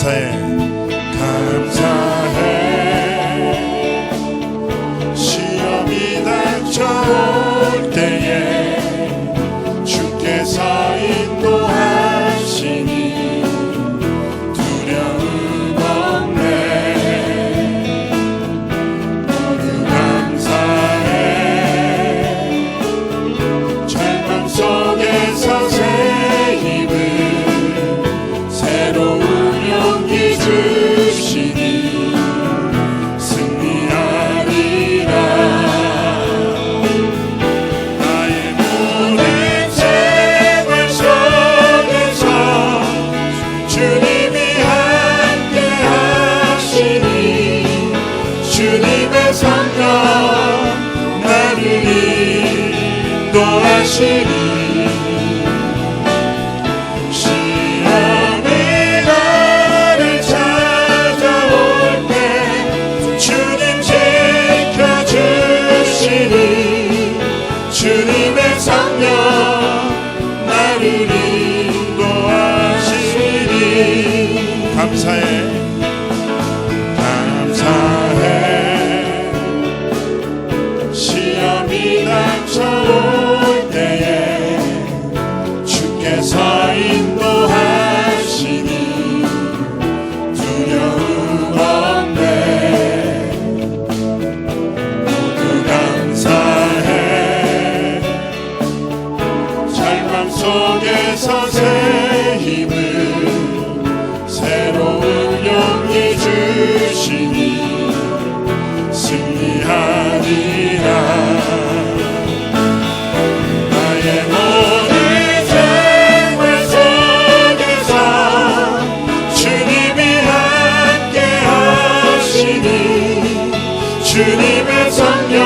감사해 감사해 시험이 닥쳐올 때에 주께서 인도하시니 두려움 없네 모두 감사해 절망 속에서 새 힘을 새로운 용기 주시니 승리하리라 나의 모든 생활 속에서 주님이 함께 하시니 주님의 성령 나를 인도하시니 주님의 성령 나를 인도하시니 감사해 감사해 시험이 닥쳐올 때에 주께서 인도하시니 두려움 없네 모두 감사해 속에서 새 힘을 새로운 용기 주시니 승리하리라 나의 모든 생활 속에서 주님이 함께 하시니 주님의 성령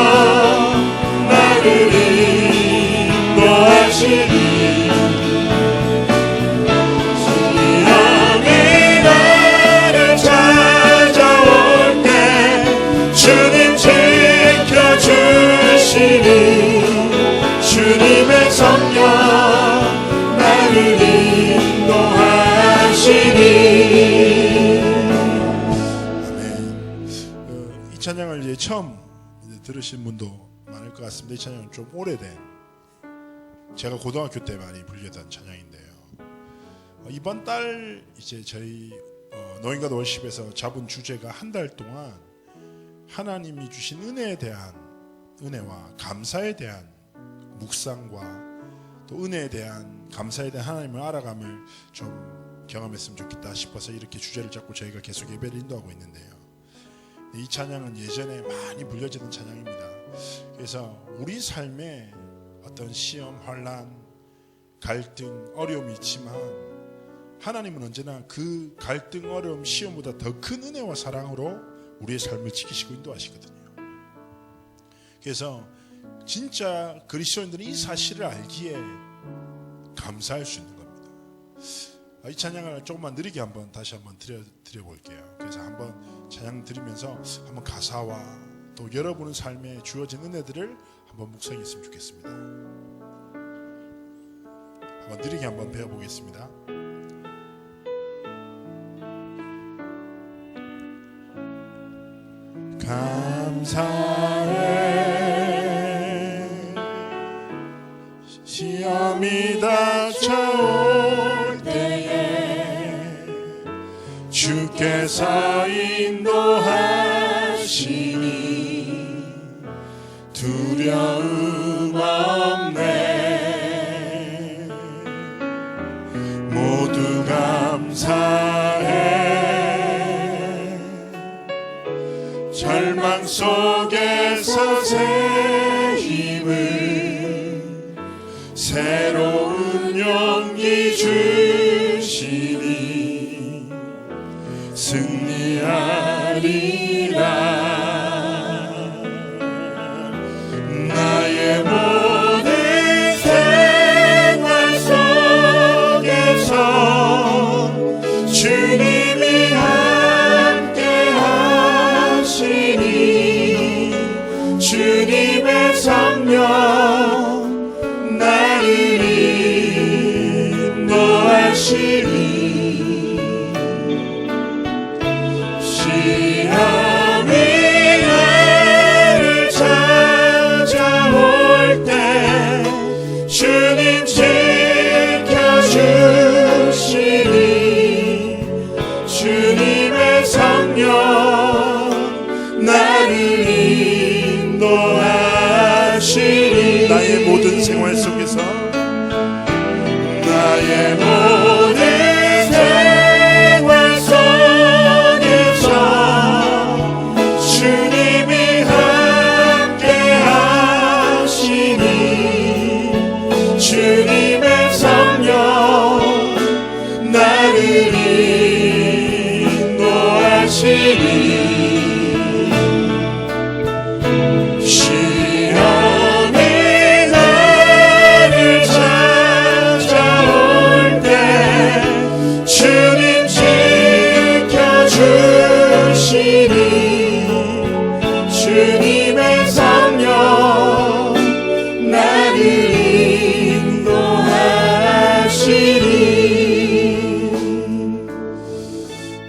나를 인도하시니 주님의 성령 나를 인도하시니 아멘. 이 찬양을 이제 처음 들으신 분도 많을 것 같습니다. 이 찬양은 좀 오래된 제가 고등학교 때 많이 불렸던 찬양인데요. 이번 달 이제 저희 노인과 월십에서 잡은 주제가 한 달 동안 하나님이 주신 은혜에 대한 은혜와 감사에 대한 묵상과 또 은혜에 대한 감사에 대한 하나님을 알아감을 좀 경험했으면 좋겠다 싶어서 이렇게 주제를 잡고 저희가 계속 예배를 인도하고 있는데요. 이 찬양은 예전에 많이 불려지던 찬양입니다. 그래서 우리 삶에 어떤 시험, 환난, 갈등, 어려움이 있지만 하나님은 언제나 그 갈등, 어려움, 시험보다 더 큰 은혜와 사랑으로 우리의 삶을 지키시고 인도하시거든요. 그래서 진짜 그리스도인들은 이 사실을 알기에 감사할 수 있는 겁니다. 이 찬양을 조금만 느리게 다시 한번 드려볼게요. 그래서 한번 찬양 드리면서 한번 가사와 또 여러분의 삶에 주어진 은혜들을 한번 묵상했으면 좋겠습니다. 한번 느리게 한번 배워보겠습니다. 감사해 시험이 닥쳐올 때에 주께서 인도하시니 두려움 없네 모두 감사해 절망 속에서 새 힘을 새로운 용기 주시니 승리하리라 나의 모든 생활 속에서 주님이 함께 하시니 주님의 성령 나를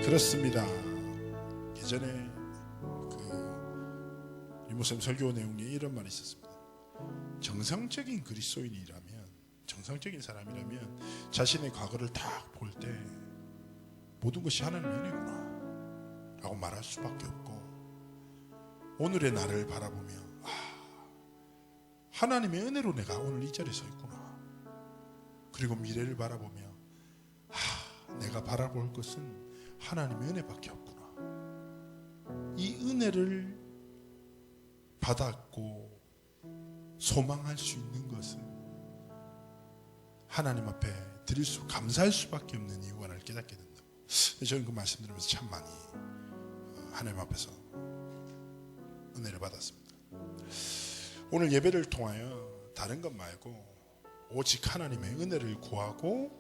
그렇습니다. 예전에 리모쌤 설교 내용에 이런 말이 있었습니다. 정상적인 그리스도인이라면, 정상적인 사람이라면 자신의 과거를 딱 볼 때 모든 것이 하나님의 은혜구나 라고 말할 수밖에 없고, 오늘의 나를 바라보며 하나님의 은혜로 내가 오늘 이 자리에 서 있구나, 그리고 미래를 바라보며 내가 바라볼 것은 하나님의 은혜밖에 없구나, 이 은혜를 받았고 소망할 수 있는 것은 하나님 앞에 드릴 수, 감사할 수밖에 없는 이유가 나를 깨닫게 된다. 저는 그 말씀 들으면서 참 많이 하나님 앞에서 은혜를 받았습니다. 오늘 예배를 통하여 다른 것 말고 오직 하나님의 은혜를 구하고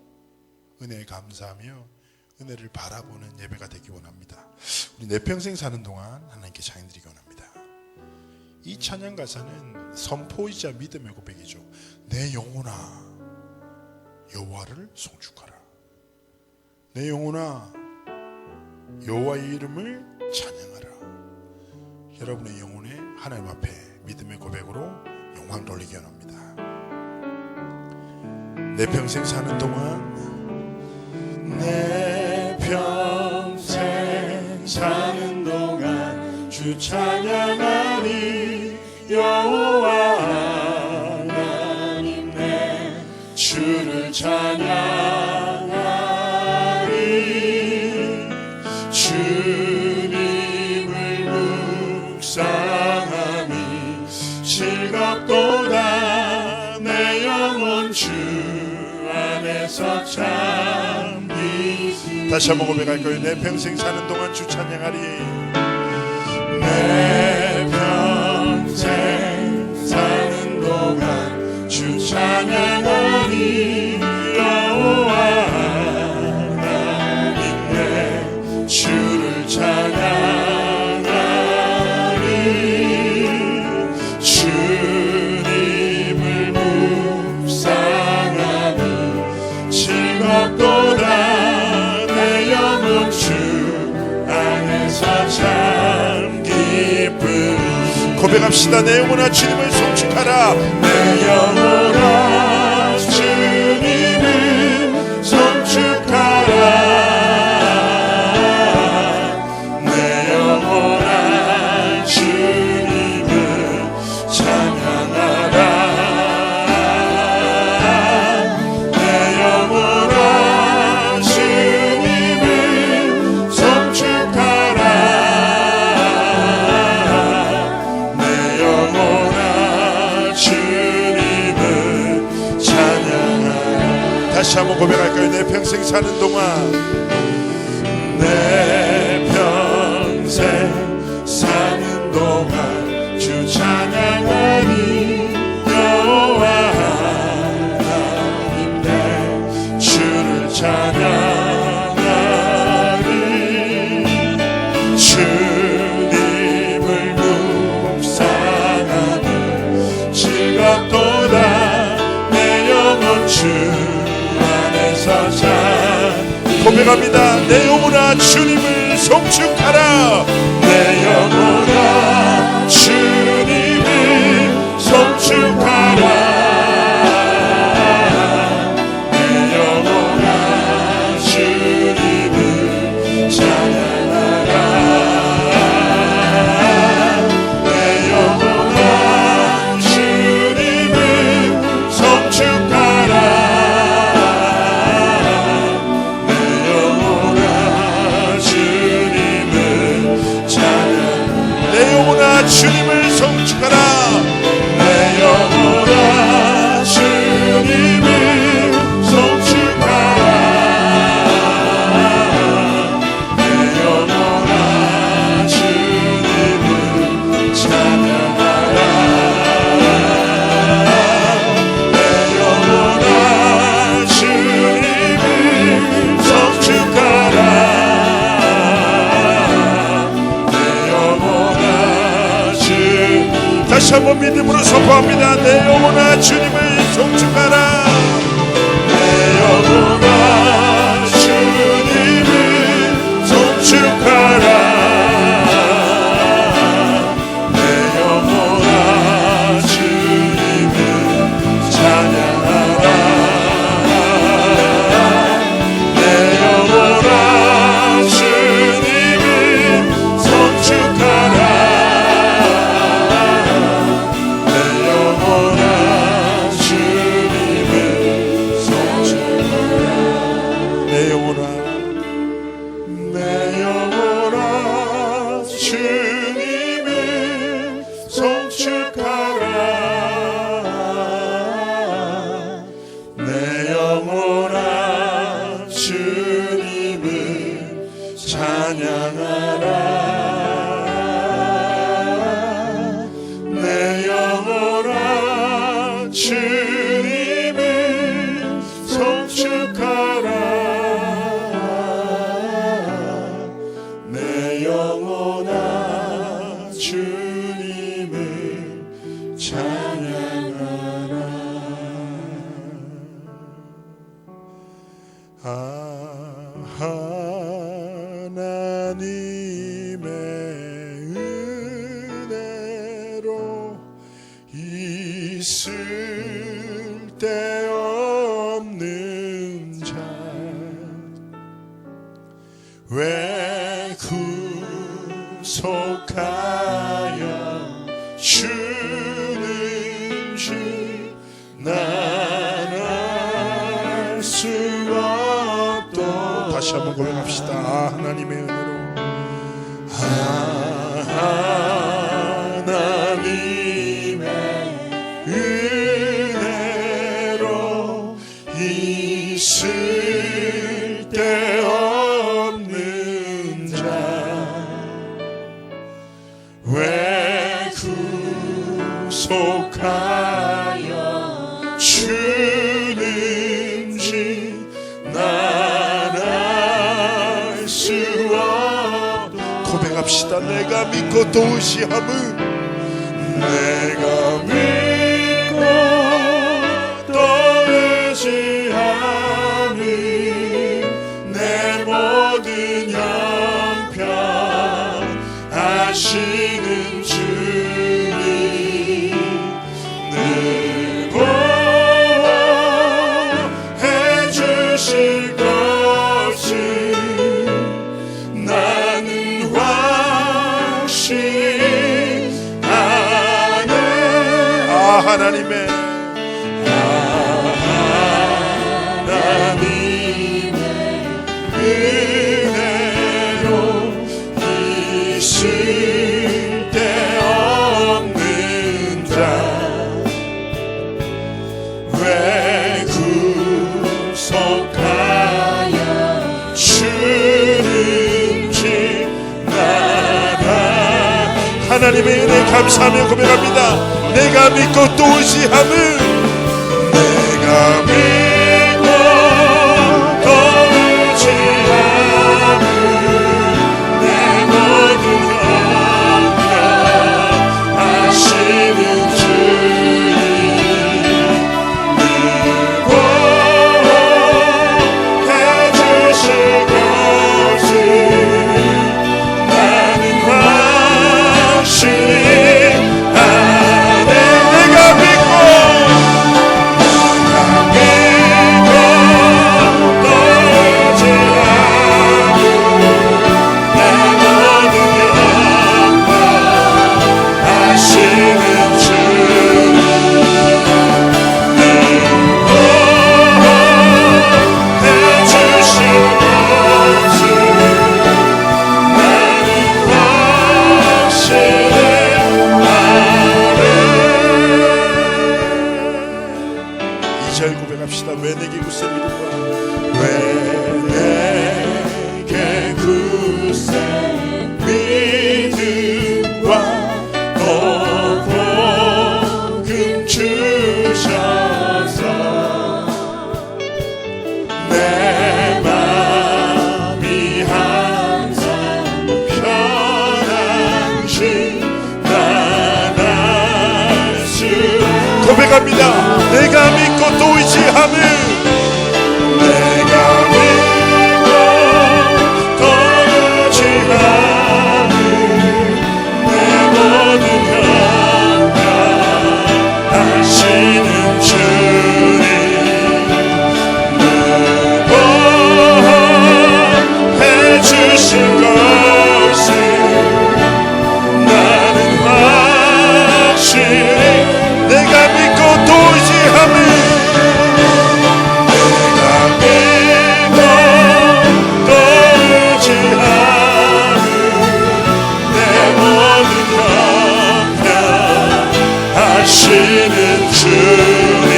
은혜에 감사하며 은혜를 바라보는 예배가 되기 원합니다. 우리 내 평생 사는 동안 하나님께 찬양드리기 원합니다. 이 찬양 가사는 선포이자 믿음의 고백이죠. 내 영혼아 여호와를 송축하라. 내 영혼아 여호와의 이름을 찬양하라. 여러분의 영혼에 하나님 앞에 믿음의 고백으로 영광 돌리기 원합니다. 내 평생 사는 동안, 내 평생 사는 동안 주 찬양하리. 여호와 하나님 내 주를 찬양하리. 주님을 묵상하니 즐겁도다. 내 영혼 주 안에서 잠기시. 다시 한번 고백할까요? 내 평생 사는 동안 주 찬양하리. 내 평생 사는 동안 주 찬양하리. 여호와 하나님 내 주를 찬양하리. 주님을 묵상하니 즐겁도다. 내 영혼 주 안에서 참 기쁨. 고백합시다. 내 영혼아 주님을 송축하라. 내 영혼아 주님을 송축하라. 내 영혼아 주님을 찬양하라. 내 영혼아 주님을 송축하라. 내 영혼아 주님을 찬양하라. 다시 한번 고백할까요? 내 평생 사는 동안, 내 평생 사는 동안 주 찬양하니. 여호와 하나님 내 주를 찬양하니. 주님을 묵상하니 즐겁도다. 내 영혼 주 안에서 잠. 고백합니다. 내 영혼아 주님을 송축하라. 내 영혼아 주님을 송축하라. 내 영혼아 주님을 찬양하라. 내 영혼아 주님을 송축하라. 주님을 송축하라. 내 영혼아 다시 한번 믿음으로 선포합니다. 내 영혼아 주님을 송축하라. 내 영혼아 주님을 송축하라. 하나님의 은혜로 있을 데 없는 자 왜 구속하여 주는지 난 알 수 없도. 다시 한번 고백합시다. 하나님의 은혜로 하나님의 은혜로 있을 데 없는 자 왜 구속하여 주는지 난 알 수 없도. 고백합시다. 내가 믿고 또 의지함은 내가 믿고 또 의지함은 내 모든 형편 아시는 주님 늘 보호해 주실 것을 나는 확신하네. 하나님의 은혜로 있을 데 없는 자 왜 구속하여 주는지 나라. 하나님의 은혜 감사하며 고백합니다. 내가 믿고 또 의지함은 내가 믿고 또 의지함은 내 모든 형편 아시는 주님 늘 보호해 주실 것을 나는 확신하네. 내가 믿고 고백합니다. 내가 믿고 또 의지함을, 내가 믿고 또 의지함을, 내 모든 평강하시는 주님, 무보해 주신 것을 나는 확실히 내가 믿고 또 의지함을, 내가 믿고 또 의지함을, 내 모든 평강하시는 주님,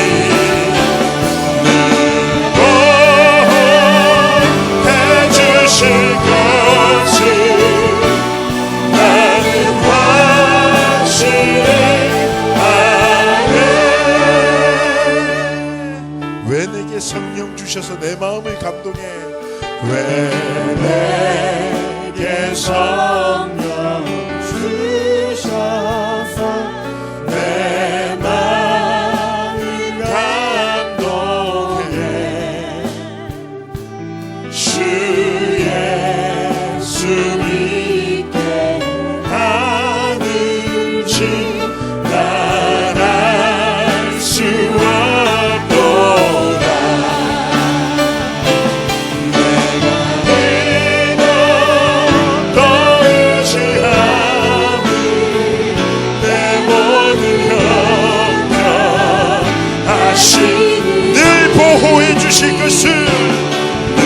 무보해 주실 것을 나는 확실히 아네. 왜 내게 성령 주셔서 내 마음을 감동해, 왜 내게 성령 주셔서 내 마음을 감동해, 주 예수 믿게 하는지 난 알 수 없도다. 내가 믿고 또 의지함을, 내 모든 평강하신 늘 보호해 주실 것을, 늘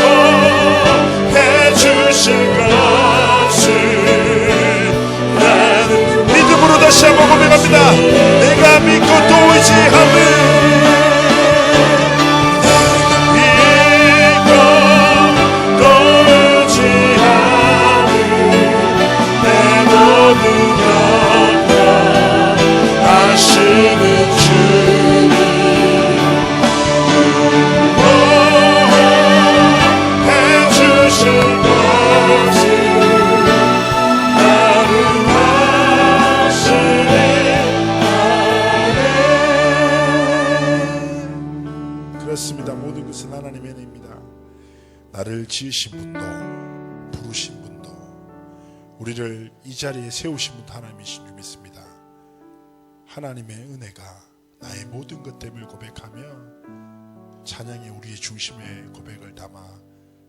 보호해 주실 것을 나는 믿음으로 다시 한번 고백합니다. 내가 믿고 또 의지함을, 내가 믿고 또 의지함을, 내 모든 평강하시는 주님, 무보해 주실 것을 나는 확실히 아네. 그렇습니다. 모든 것은 하나님의 은혜입니다. 나를 지으신 분도 부르신 분도 우리를 이 자리에 세우신 분도 하나님이신 줄 믿습니다. 하나님의 은혜가 나의 모든 것됨을 고백하며 찬양의 우리의 중심에 고백을 담아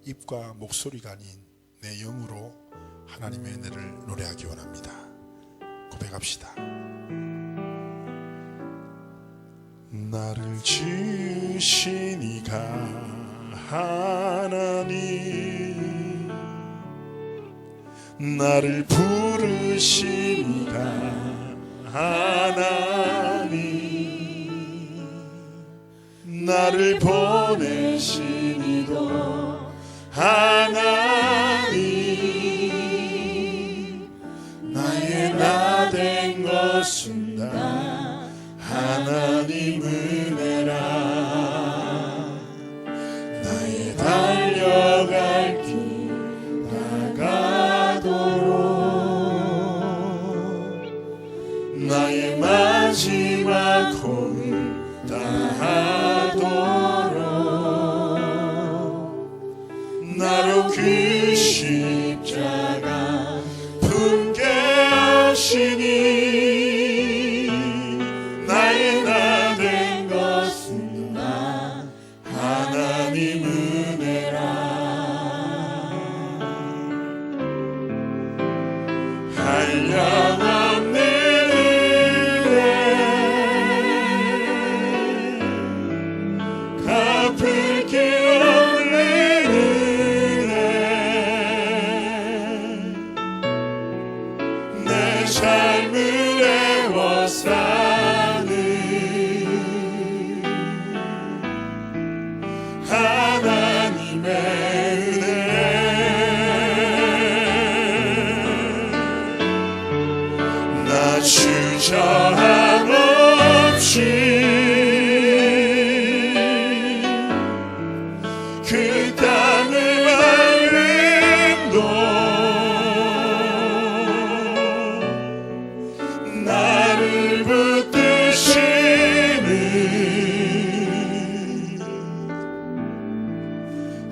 입과 목소리가 아닌 내 영으로 하나님의 은혜를 노래하기 원합니다. 고백합시다. 나를 지으신 이가 하나님, 나를 부르신 이가 하나님, 나를 보내신 이도 하나님, 나의 나 된 것은 다 하나님 은혜라. 나의 달려갈 길 나가도록 나의 마지막 호흡 다하도록 나로 그 십자가 품게 하시니 나의 나 된 것은 나 하나님 은혜라. 한량없는 은혜, 갚을 길 없는 은혜,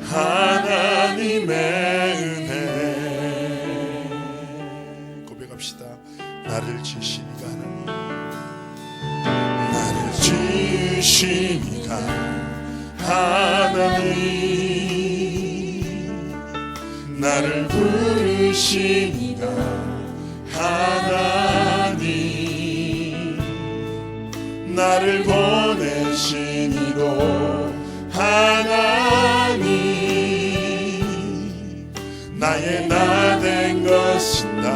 하나님의 은혜. 고백합시다. 나를 지으시니가 하나님, 나를 지으시니가 하나님, 나를 부르시니가 하나님, 나를 보내시니도 하나님, 나의 나 된 것은 다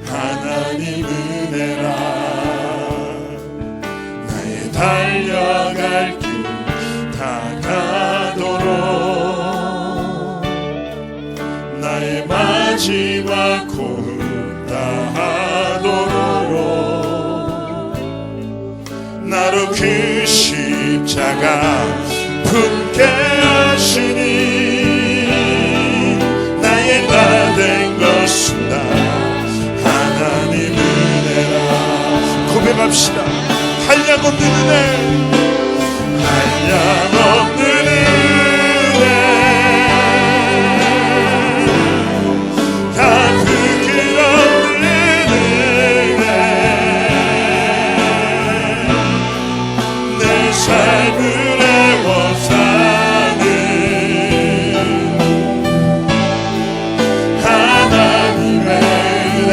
하나님 은혜라. 나의 달려갈 길 다 가도록, 나의 마지막 호흡 다하도록, 나로 그 십자가 품게 하시니, 나의 나 된 것은 다 하나님 은혜라. 고백합시다. 한량없는 은혜, 한량없는 은혜, 다 부끄러운 은혜, 내 삶을 애워 사는 하나님의 은혜.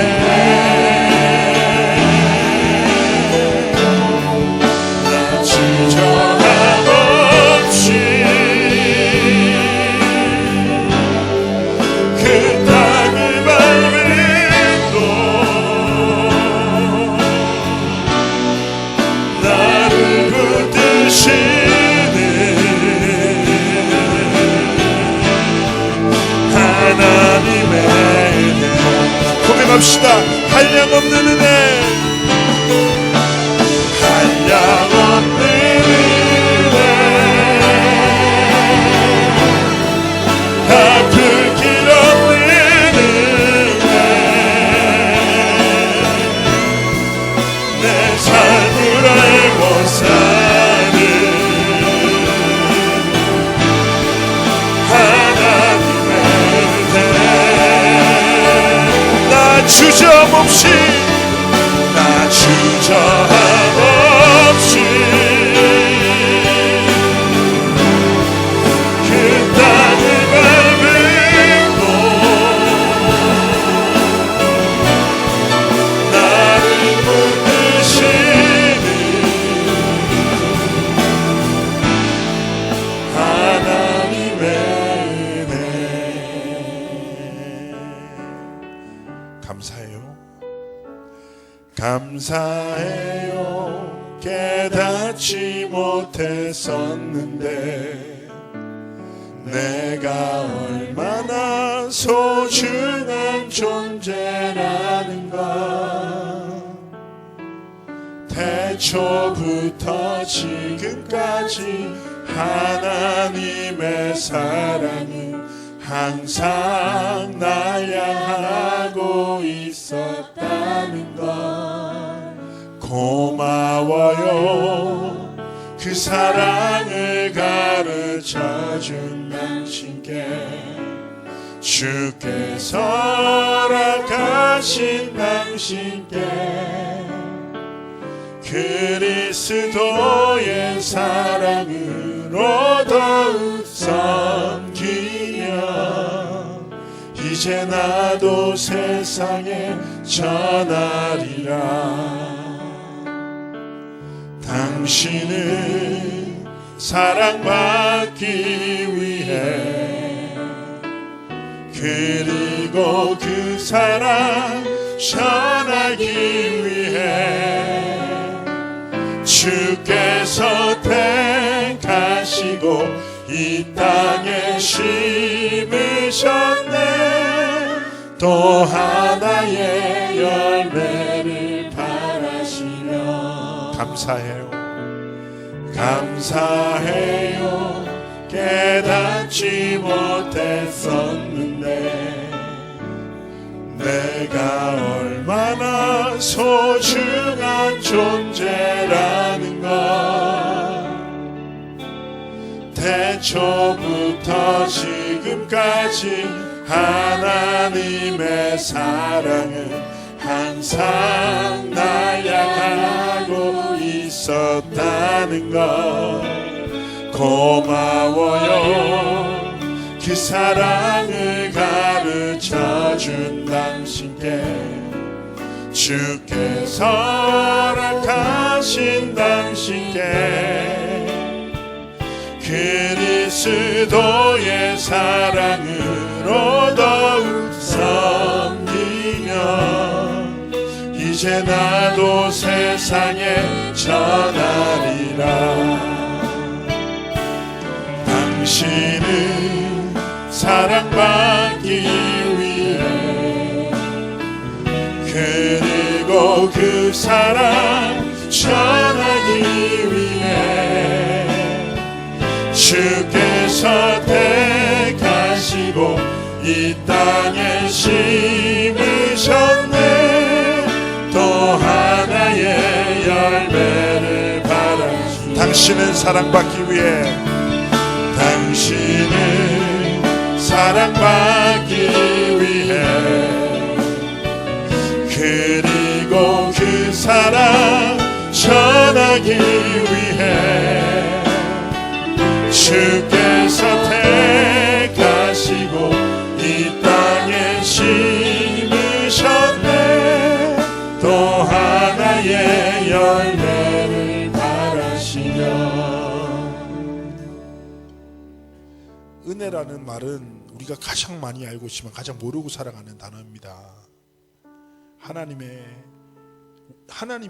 나 주저함 없이 그 땅을 밟음도, 나를 붙드시는 하나님의 은혜. 고백합시다. 한량없는 은혜, 한량없는 은혜, 다 불길 없는 은혜, 내 삶을 알고 사는 하나님의 은혜. 나 주저함 없이, 나 주저함 없이 그 땅을 밟음도, 나를 붙드시는 하나님의 은혜. 감사해요. 감사해요. 깨닫지 못했었는데 내가 얼마나 소중한 존재라는 걸, 태초부터 지금까지 하나님의 사랑은 항상 날 향하고 있었다는 걸 고마워요. 그 사랑을 가르쳐준 당신께, 주께서 허락하신 당신께 그리스도의 사랑으로 더욱 섬기며 이제 나도 세상에 전하리라. 당신은 사랑받기 위해 그리고 그 사랑 전하기 위해 주께서 택하시고 이 땅에 심으셨네. 또 하나의 열매를 바라시며 감사해요. 감사해요. 깨닫지 못했었는데 내가 얼마나 소중한 존재라는 걸 태초부터 지금까지 하나님의 사랑은 항상 나약하고 있었다는 것 고마워요. 그 사랑을 가르쳐준 당신께 주께서 허락하신 당신께 그리스도의 사랑으로 더욱 섬기며 이제 나도 세상에 전하리라. 당신은 사랑받기 위해 그리고 그 사랑 전하기 위해 주께서 택하시고 이 땅에 심으셨네. 또 하나의 열매를 바라시. 당신은 사랑받기 위해 당신은 사랑받기 위해 그리고 그 사랑 전하기 위해 주께서 택하시고 이 땅에 심으셨네. 또 하나의 열매를 바라시며. 은혜라는 말은 우리가 가장 많이 알고 있지만 가장 모르고 살아가는 단어입니다. 하나님이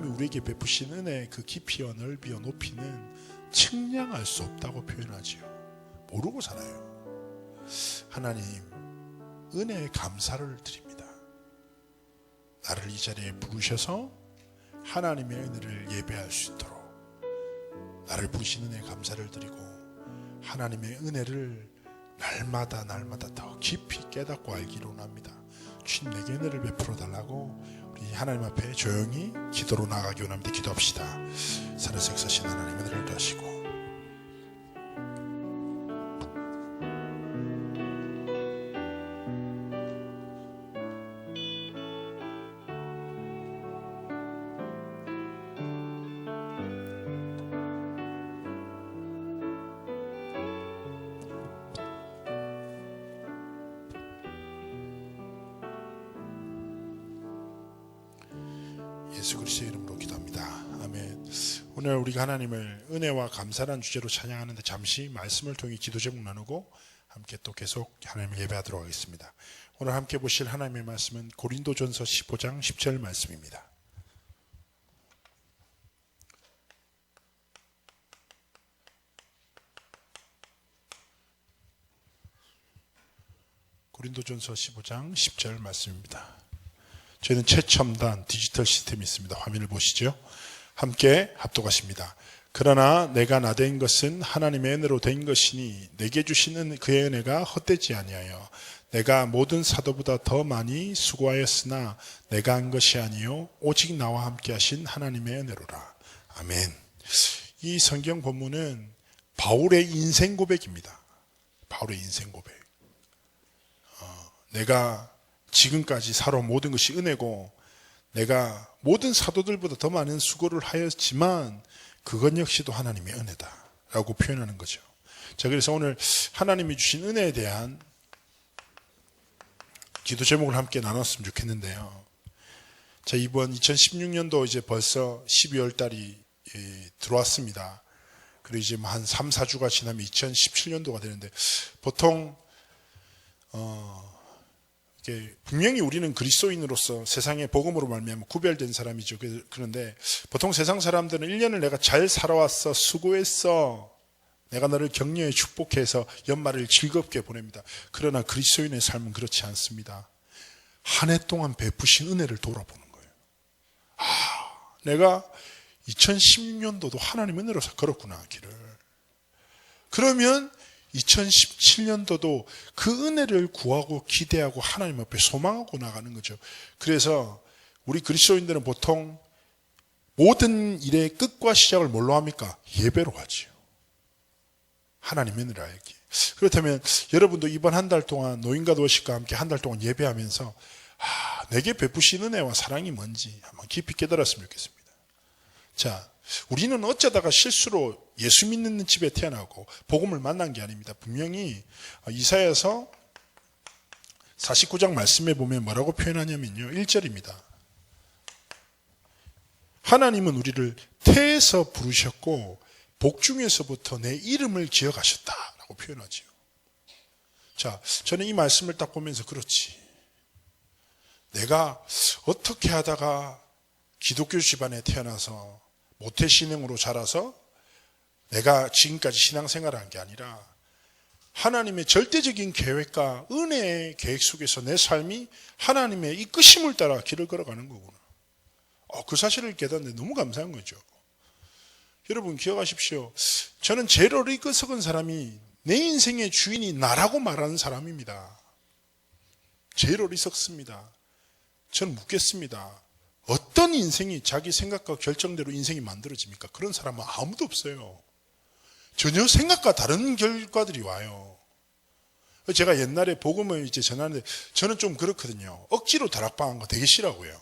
우리에게 베푸신 은혜의 그 깊이와 넓이와 높이는 측량할 수 없다고 표현하지요. 모르고 살아요. 하나님, 은혜에 감사를 드립니다. 나를 이 자리에 부르셔서 하나님의 은혜를 예배할 수 있도록 나를 부르신 은혜에 감사를 드리고 하나님의 은혜를 날마다 더 깊이 깨닫고 알기로 원합니다. 주님, 내게 은혜를 베풀어 달라고 우리 하나님 앞에 조용히 기도로 나아가기 원합니다. 기도합시다. 살아서 역사하신 하나님 은혜를 더하시고 예수 그리스도의 이름으로 기도합니다. 아멘. 오늘 우리가 하나님을 은혜와 감사라는 주제로 찬양하는데 잠시 말씀을 통해 기도 제목 나누고 함께 또 계속 하나님을 예배하도록 하겠습니다. 오늘 함께 보실 하나님의 말씀은 고린도전서 15장 10절 말씀입니다. 고린도전서 15장 10절 말씀입니다. 저희는 최첨단 디지털 시스템이 있습니다. 화면을 보시죠. 함께 합독하십니다. 그러나 내가 나된 것은 하나님의 은혜로 된 것이니 내게 주시는 그의 은혜가 헛되지 아니하여 내가 모든 사도보다 더 많이 수고하였으나 내가 한 것이 아니요 오직 나와 함께 하신 하나님의 은혜로라. 아멘. 이 성경 본문은 바울의 인생 고백입니다. 바울의 인생 고백. 내가 지금까지 살아온 모든 것이 은혜고 내가 모든 사도들보다 더 많은 수고를 하였지만 그것 역시도 하나님의 은혜다 라고 표현하는 거죠. 자, 그래서 오늘 하나님이 주신 은혜에 대한 기도 제목을 함께 나눴으면 좋겠는데요. 자, 이번 2016년도 이제 벌써 12월 달이 들어왔습니다. 그리고 이제 한 3, 4주가 지나면 2017년도가 되는데 보통 분명히 우리는 그리스도인으로서 세상의 복음으로 말미암아 구별된 사람이죠. 그런데 보통 세상 사람들은 1년을 내가 잘 살아왔어, 수고했어, 내가 너를 격려해 축복해서 연말을 즐겁게 보냅니다. 그러나 그리스도인의 삶은 그렇지 않습니다. 한 해 동안 베푸신 은혜를 돌아보는 거예요. 내가 2016년도도 하나님 은혜로서 걸었구나 길을. 그러면 2017년도도 그 은혜를 구하고 기대하고 하나님 앞에 소망하고 나가는 거죠. 그래서 우리 그리스도인들은 보통 모든 일의 끝과 시작을 뭘로 합니까? 예배로 하지요. 하나님의 은혜를 알기. 그렇다면 여러분도 이번 한 달 동안 노인과 도식과 함께 한 달 동안 예배하면서 내게 베푸신 은혜와 사랑이 뭔지 한번 깊이 깨달았으면 좋겠습니다. 자, 우리는 어쩌다가 실수로 예수 믿는 집에 태어나고 복음을 만난 게 아닙니다. 분명히 이사야서 49장 말씀에 보면 뭐라고 표현하냐면요. 1절입니다. 하나님은 우리를 태에서 부르셨고 복중에서부터 내 이름을 기억하셨다라고 표현하지요. 자, 저는 이 말씀을 딱 보면서 그렇지. 내가 어떻게 하다가 기독교 집안에 태어나서 모태신앙으로 자라서 내가 지금까지 신앙생활을 한 게 아니라 하나님의 절대적인 계획과 은혜의 계획 속에서 내 삶이 하나님의 이끄심을 따라 길을 걸어가는 거구나. 그 사실을 깨닫는데 너무 감사한 거죠. 여러분 기억하십시오. 저는 제일 어리석은 사람이 내 인생의 주인이 나라고 말하는 사람입니다. 제일 어리석습니다. 저는 묻겠습니다. 어떤 인생이 자기 생각과 결정대로 인생이 만들어집니까? 그런 사람은 아무도 없어요. 전혀 생각과 다른 결과들이 와요. 제가 옛날에 복음을 이제 전하는데 저는 좀 그렇거든요. 억지로 다락방한 거 되게 싫어하고요.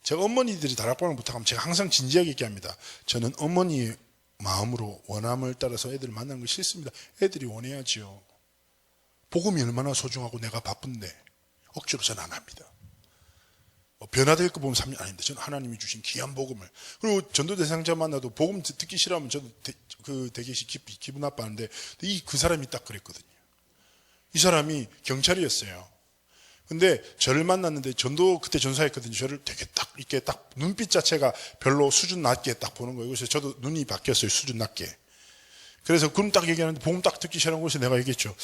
제가 어머니들이 다락방을 부탁하면 제가 항상 진지하게 얘기합니다. 저는 어머니의 마음으로 원함을 따라서 애들을 만나는 거 싫습니다. 애들이 원해야지요. 복음이 얼마나 소중하고 내가 바쁜데 억지로 저는 안 합니다. 변화될 거 보면 3년 아닌데 저는 하나님이 주신 귀한 복음을. 그리고 전도 대상자 만나도 복음 듣기 싫어하면 저도 되게 기분 나빠하는데 그 사람이 딱 그랬거든요. 이 사람이 경찰이었어요. 근데 저를 만났는데 전도 그때 전사했거든요. 저를 되게 딱 이렇게 딱 눈빛 자체가 별로 수준 낮게 딱 보는 거예요. 그래서 저도 눈이 바뀌었어요. 수준 낮게. 그래서 그럼 딱 얘기하는데 복음 딱 듣기 싫어하는 곳에 내가 얘기했죠.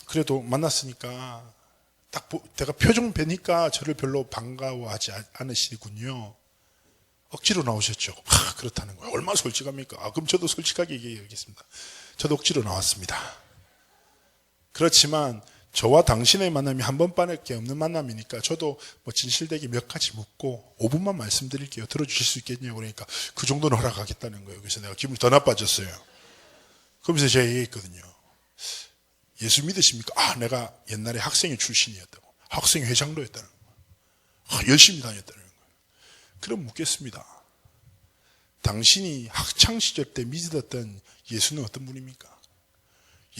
그래도 만났으니까 딱 내가 표정 뵈니까 저를 별로 반가워하지 않으시군요. 억지로 나오셨죠. 그렇다는 거예요. 얼마나 솔직합니까? 그럼 저도 솔직하게 얘기하겠습니다. 저도 억지로 나왔습니다. 그렇지만 저와 당신의 만남이 한 번밖에 없는 만남이니까 저도 진실되게 몇 가지 묻고 5분만 말씀드릴게요. 들어주실 수 있겠냐고 그러니까 그 정도는 허락하겠다는 거예요. 그래서 내가 기분이 더 나빠졌어요. 그러면서 제가 얘기했거든요. 예수 믿으십니까? 내가 옛날에 학생회 출신이었다고. 학생회 회장도 했다는 거예요. 열심히 다녔다는 거예요. 그럼 묻겠습니다. 당신이 학창시절 때 믿었던 예수는 어떤 분입니까?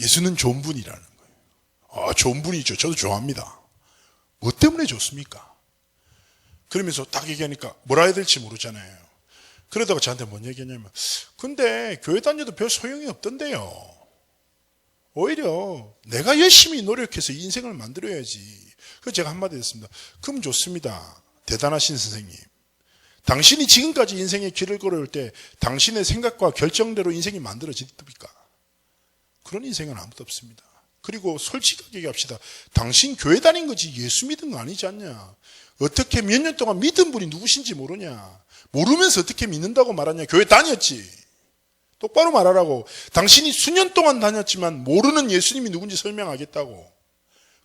예수는 좋은 분이라는 거예요. 좋은 분이죠. 저도 좋아합니다. 뭐 때문에 좋습니까? 그러면서 딱 얘기하니까 뭐라 해야 될지 모르잖아요. 그러다가 저한테 뭔 얘기했냐면 근데 교회 다녀도 별 소용이 없던데요. 오히려 내가 열심히 노력해서 인생을 만들어야지. 그래서 제가 한마디 했습니다. 그럼 좋습니다. 대단하신 선생님. 당신이 지금까지 인생의 길을 걸어올 때 당신의 생각과 결정대로 인생이 만들어집니까? 그런 인생은 아무도 없습니다. 그리고 솔직하게 얘기합시다. 당신 교회 다닌 거지 예수 믿은 거 아니지 않냐. 어떻게 몇 년 동안 믿은 분이 누구신지 모르냐. 모르면서 어떻게 믿는다고 말하냐. 교회 다녔지. 똑바로 말하라고. 당신이 수년 동안 다녔지만 모르는 예수님이 누군지 설명하겠다고.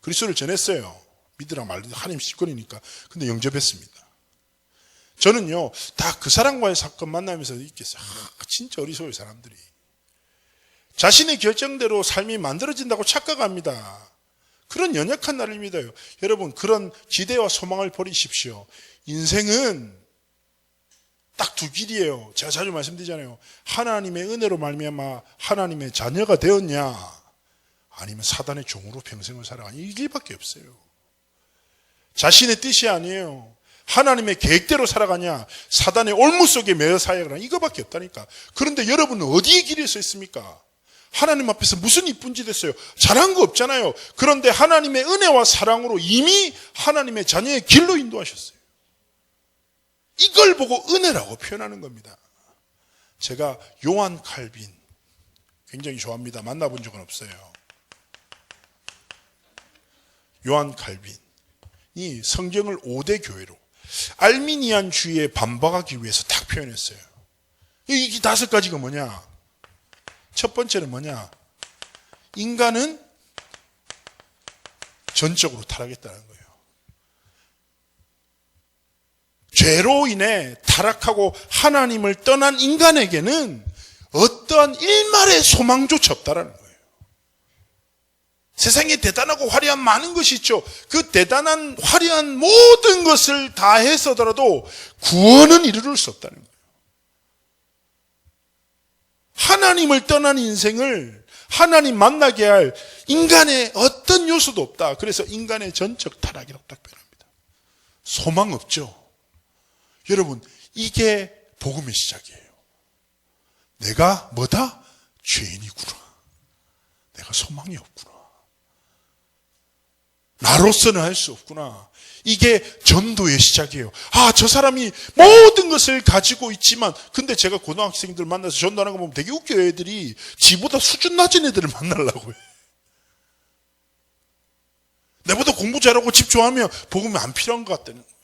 그리스도를 전했어요. 믿으라 말든 하나님 시권이니까. 근데 영접했습니다. 저는요. 다 그 사람과의 사건 만나면서 있겠어요. 진짜 어리석어요 사람들이. 자신의 결정대로 삶이 만들어진다고 착각합니다. 그런 연약한 나를 믿어요. 여러분 그런 기대와 소망을 버리십시오. 인생은 딱 두 길이에요. 제가 자주 말씀드리잖아요. 하나님의 은혜로 말미암아 하나님의 자녀가 되었냐 아니면 사단의 종으로 평생을 살아가냐 이 길밖에 없어요. 자신의 뜻이 아니에요. 하나님의 계획대로 살아가냐 사단의 올무 속에 매여 살아가냐 이거밖에 없다니까. 그런데 여러분은 어디에 길에 서 있습니까? 하나님 앞에서 무슨 이쁜 짓 했어요? 잘한 거 없잖아요. 그런데 하나님의 은혜와 사랑으로 이미 하나님의 자녀의 길로 인도하셨어요. 이걸 보고 은혜라고 표현하는 겁니다. 제가 요한 칼빈 굉장히 좋아합니다. 만나본 적은 없어요. 요한 칼빈이 성경을 5대 교회로 알미니안주의에 반박하기 위해서 딱 표현했어요. 이 5가지가 뭐냐? 첫 번째는 뭐냐? 인간은 전적으로 타락했다는 거예요. 죄로 인해 타락하고 하나님을 떠난 인간에게는 어떠한 일말의 소망조차 없다라는 거예요. 세상에 대단하고 화려한 많은 것이 있죠. 그 대단한 화려한 모든 것을 다 해서더라도 구원은 이룰 수 없다는 거예요. 하나님을 떠난 인생을 하나님 만나게 할 인간의 어떤 요소도 없다. 그래서 인간의 전적 타락이라고 딱 표현합니다. 소망 없죠. 여러분, 이게 복음의 시작이에요. 내가 뭐다? 죄인이구나. 내가 소망이 없구나. 나로서는 할 수 없구나. 이게 전도의 시작이에요. 아, 저 사람이 모든 것을 가지고 있지만, 근데 제가 고등학생들 만나서 전도하는 거 보면 되게 웃겨요. 애들이 지보다 수준 낮은 애들을 만나려고 해. 내보다 공부 잘하고 집 좋아하면 복음이 안 필요한 것 같다는 거예요.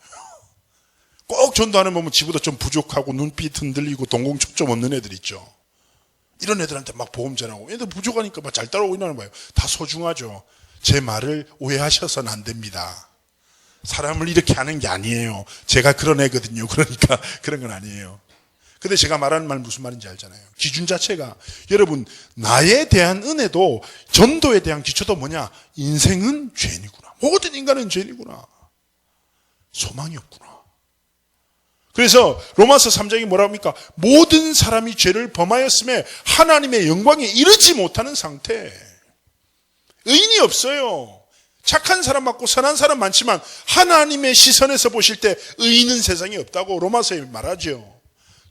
꼭 전도하는 거 보면 지보다 좀 부족하고 눈빛 흔들리고 동공초점 없는 애들 있죠. 이런 애들한테 막 복음 전하고, 애들 부족하니까 막 잘 따라오고 이러는 거예요. 다 소중하죠. 제 말을 오해하셔서는 안 됩니다. 사람을 이렇게 하는 게 아니에요. 제가 그런 애거든요. 그러니까 그런 건 아니에요. 근데 제가 말하는 말 무슨 말인지 알잖아요. 기준 자체가, 여러분, 나에 대한 은혜도, 전도에 대한 기초도 뭐냐? 인생은 죄인이구나. 모든 인간은 죄인이구나. 소망이 없구나. 그래서 로마서 3장이 뭐라고 합니까? 모든 사람이 죄를 범하였음에 하나님의 영광에 이르지 못하는 상태. 의인이 없어요. 착한 사람 많고 선한 사람 많지만 하나님의 시선에서 보실 때 의인은 세상에 없다고 로마서에 말하죠.